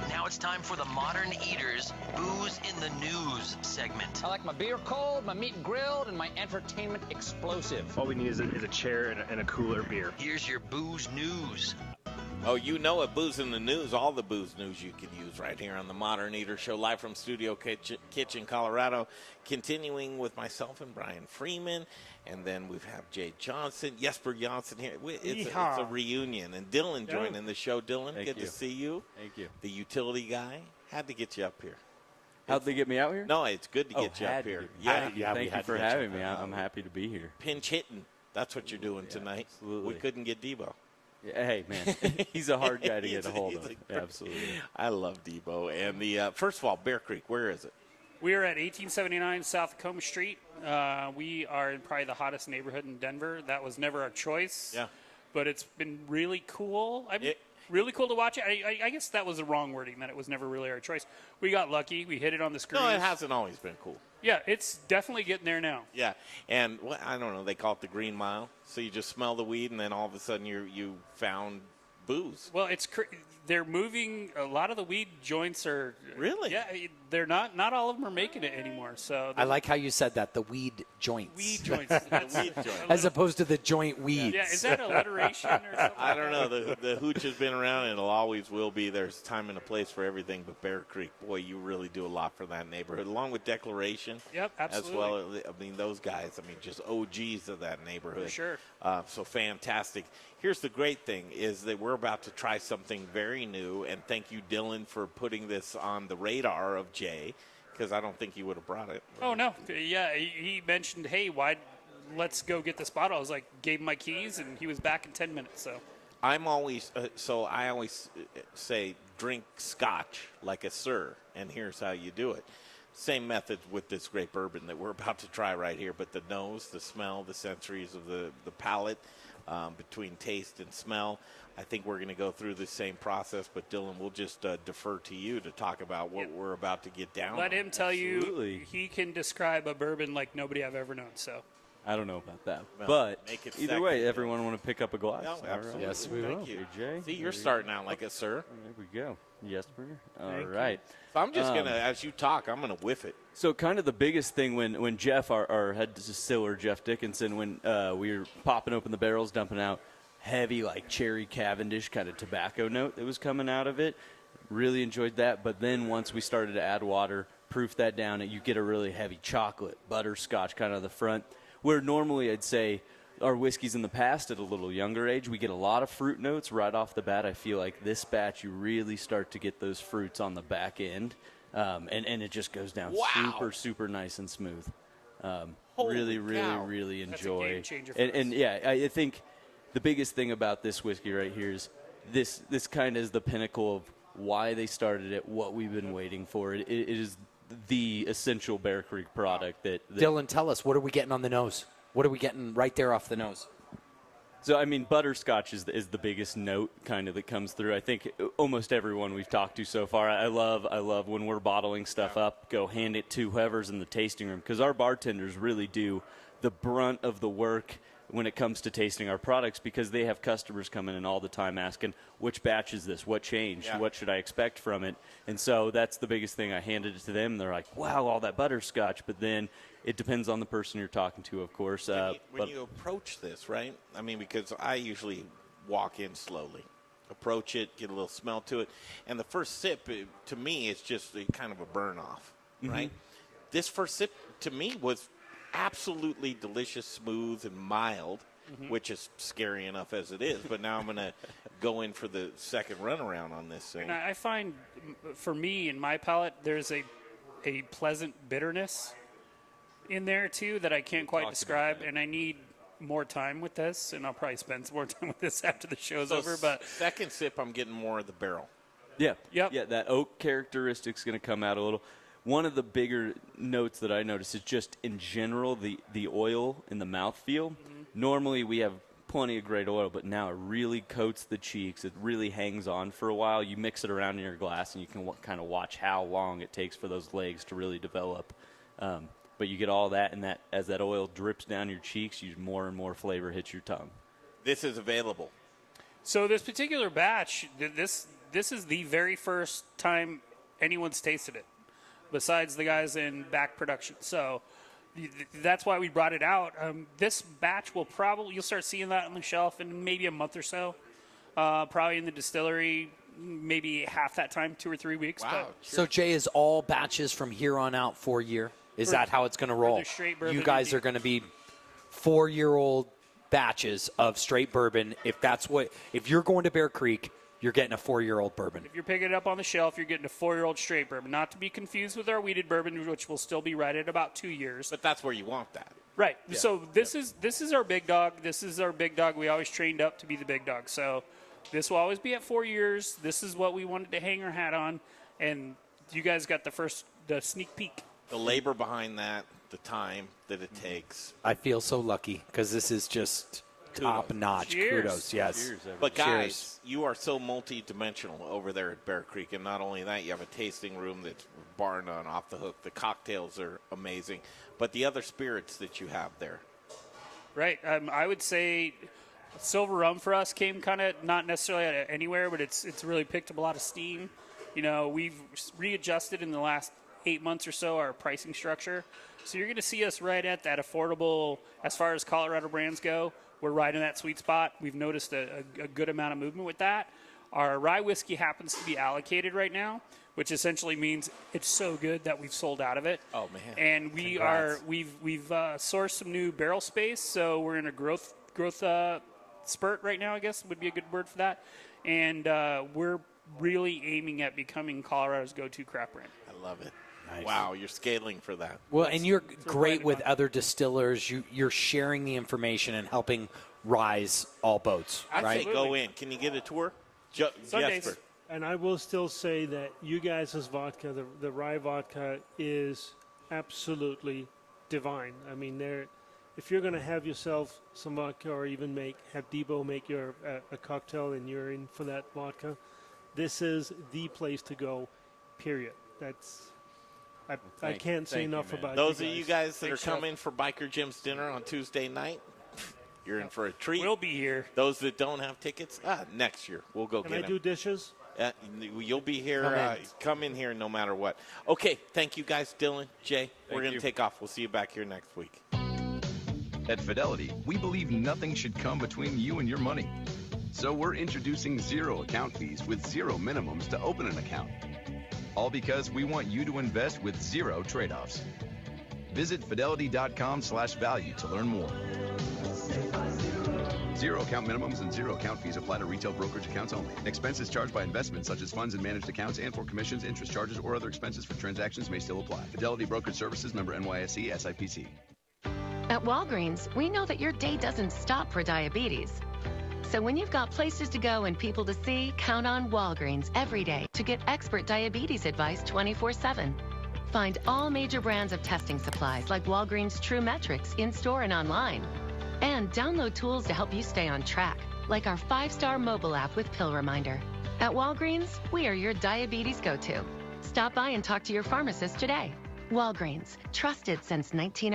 Now it's time for the Modern Eaters Booze in the News segment. I like my beer cold, my meat grilled, and my entertainment explosive. All we need is a chair and a cooler beer. Here's your booze news. Oh, you know it, Booze in the News, all the booze news you can use right here on the Modern Eater Show, live from Studio Kitchen, Colorado, continuing with myself and Brian Freeman, and then we have Jay Johnson, Jesper Jonsson here. It's a reunion, and Dylan joining the show. Dylan, good to see you. Thank you. The utility guy. Had to get you up here. How'd they get me out here? No, it's good to get you up here. Thank you for having me. I'm happy to be here. Pinch hitting. That's what you're doing tonight. Absolutely. We couldn't get Debo. Hey, man, he's a hard guy to get a hold of. Absolutely. I love Debo. And the first of all, Bear Creek, where is it? We are at 1879 South Tacoma Street. We are in probably the hottest neighborhood in Denver. That was never our choice. Yeah. But it's been really cool. Really cool to watch it. I guess that was the wrong wording, that it was never really our choice. We got lucky. We hit it on the screens. No, it hasn't always been cool. Yeah, it's definitely getting there now. Yeah, and I don't know, they call it the Green Mile. So you just smell the weed, and then all of a sudden you found booze. Well, they're moving. A lot of the weed joints are really. Yeah, they're not. Not all of them are making it anymore. So I like how you said that. The weed joints. Weed joints. Weed joints. As opposed to the joint weeds. Yeah, is that alliteration or something? I don't know. The hooch has been around, and it'll always will be. There's time and a place for everything. But Bear Creek, boy, you really do a lot for that neighborhood, along with Declaration. Yep, absolutely. As well, I mean, those guys. I mean, just OGs of that neighborhood. For sure. So fantastic. Here's the great thing is that we're about to try something very new, and thank you, Dylan, for putting this on the radar of Jay, because I don't think he would have brought it. Oh, no. Yeah, he mentioned, hey, let's go get this bottle. I was like, gave him my keys, and he was back in 10 minutes. So I always say drink scotch like a sir, and here's how you do it. Same method with this great bourbon that we're about to try right here, but the nose, the smell, the sensories of the palate, between taste and smell. I think we're going to go through the same process, but Dylan, we'll just defer to you to talk about what we're about to get down. Let him tell Absolutely. you he can describe a bourbon like nobody I've ever known. So I don't know about that. Well, But make it either way, second. everyone want to pick up a glass. No, All right. absolutely. Yes, we Thank will. you. Jay, See, you're starting out like a sir. There we go. Jesper. All Thank you. right. So I'm just going to, as you talk, I'm going to whiff it. So kind of the biggest thing when Jeff, our head distiller, Jeff Dickinson, when we were popping open the barrels, dumping out heavy like cherry Cavendish kind of tobacco note that was coming out of it. Really enjoyed that. But then once we started to add water, proof that down, and you get a really heavy chocolate, butterscotch kind of the front. Where normally I'd say our whiskeys in the past at a little younger age, we get a lot of fruit notes right off the bat. I feel like this batch, you really start to get those fruits on the back end, and it just goes down super, super nice and smooth. Really That's a enjoy. game changer for And yeah, I think the biggest thing about this whiskey right here is this kind of is the pinnacle of why they started it, what we've been waiting for. It is the essential Bear Creek product that Dylan, tell us, what are we getting on the nose? What are we getting right there off the nose? So, I mean, butterscotch is the biggest note kind of that comes through. I think almost everyone we've talked to so far, I love when we're bottling stuff up, go hand it to whoever's in the tasting room, because our bartenders really do the brunt of the work when it comes to tasting our products, because they have customers coming in all the time asking, which batch is this? What changed? Yeah. What should I expect from it? And so that's the biggest thing. I handed it to them. They're like, wow, all that butterscotch. But then it depends on the person you're talking to, of course. When you approach this, right? I mean, because I usually walk in slowly, approach it, get a little smell to it. And the first sip, to me, is just kind of a burn off, right? This first sip, to me, was absolutely delicious, smooth, and mild, which is scary enough as it is. But now I'm going to go in for the second runaround on this thing. And I find, for me, in my palate, there's a pleasant bitterness in there, too, that I can't quite describe. And I need more time with this, and I'll probably spend some more time with this after the show's over. But second sip, I'm getting more of the barrel. Yeah. Yep. Yeah, that oak characteristic's going to come out a little. One of the bigger notes that I notice is just in general the oil in the mouthfeel. Normally we have plenty of great oil, but now it really coats the cheeks. It really hangs on for a while. You mix it around in your glass, and you can kind of watch how long it takes for those legs to really develop. But you get all that, and that as that oil drips down your cheeks, more and more flavor hits your tongue. This is available. So this particular batch, this is the very first time anyone's tasted it, besides the guys in back production. So that's why we brought it out. This batch you'll start seeing that on the shelf in maybe a month or so. Probably in the distillery, maybe half that time, 2 or 3 weeks. Wow. So, Jay, is all batches from here on out 4 year? Is that how it's going to roll? straight bourbon, You guys are going to be 4-year-old batches of straight bourbon. If you're going to Bear Creek, you're getting a 4-year-old bourbon. If you're picking it up on the shelf, you're getting a 4-year-old straight bourbon. Not to be confused with our wheated bourbon, which will still be right at about 2 years. But that's where you want that. Right. Yeah. So this is our big dog. This is our big dog. We always trained up to be the big dog. So this will always be at 4 years. This is what we wanted to hang our hat on. And you guys got the sneak peek. The labor behind that, the time that it takes. I feel so lucky because this is just top-notch. Cheers. Kudos, yes. Cheers, But guys, you are so multi-dimensional over there at Bear Creek, and not only that, you have a tasting room that's bar none, off the hook. The cocktails are amazing, but the other spirits that you have there. Right. I would say Silver Rum for us came kind of not necessarily out of anywhere, but it's really picked up a lot of steam. You know, we've readjusted in the last 8 months or so our pricing structure. So you're going to see us right at that affordable, as far as Colorado brands go. We're right in that sweet spot. We've noticed a good amount of movement with that. Our rye whiskey happens to be allocated right now, which essentially means it's so good that we've sold out of it. Oh man! And we've sourced some new barrel space, so we're in a growth spurt right now, I guess would be a good word for that. And we're really aiming at becoming Colorado's go-to craft brand. I love it. Nice. Wow, you're scaling for that. Well, and you're great with other distillers. You're sharing the information and helping rise all boats, I'd right? say go in. Can you get a tour? Sundays. Jesper. And I will still say that you guys' vodka, the rye vodka, is absolutely divine. I mean, if you're going to have yourself some vodka, or even have Debo make your a cocktail and you're in for that vodka, this is the place to go. Period. I can't say enough about those you of guys. you guys that Thanks, are coming for Biker Jim's dinner on Tuesday night. You're in for a treat. We'll be here. Those that don't have tickets, next year we'll go Can get I them. do dishes? You'll be here. Come in here no matter what. Okay, thank you guys, Dylan, Jay. We're going to take off. We'll see you back here next week. At Fidelity, we believe nothing should come between you and your money. So we're introducing zero account fees with zero minimums to open an account. All because we want you to invest with zero trade-offs. Visit fidelity.com/value to learn more. Zero account minimums and zero account fees apply to retail brokerage accounts only. Expenses charged by investments such as funds and managed accounts and for commissions, interest charges, or other expenses for transactions may still apply. Fidelity Brokerage Services, member NYSE, SIPC. At Walgreens, we know that your day doesn't stop for diabetes. So when you've got places to go and people to see, count on Walgreens every day to get expert diabetes advice 24/7. Find all major brands of testing supplies like Walgreens True Metrics in-store and online. And download tools to help you stay on track, like our 5-star mobile app with Pill Reminder. At Walgreens, we are your diabetes go-to. Stop by and talk to your pharmacist today. Walgreens, trusted since 19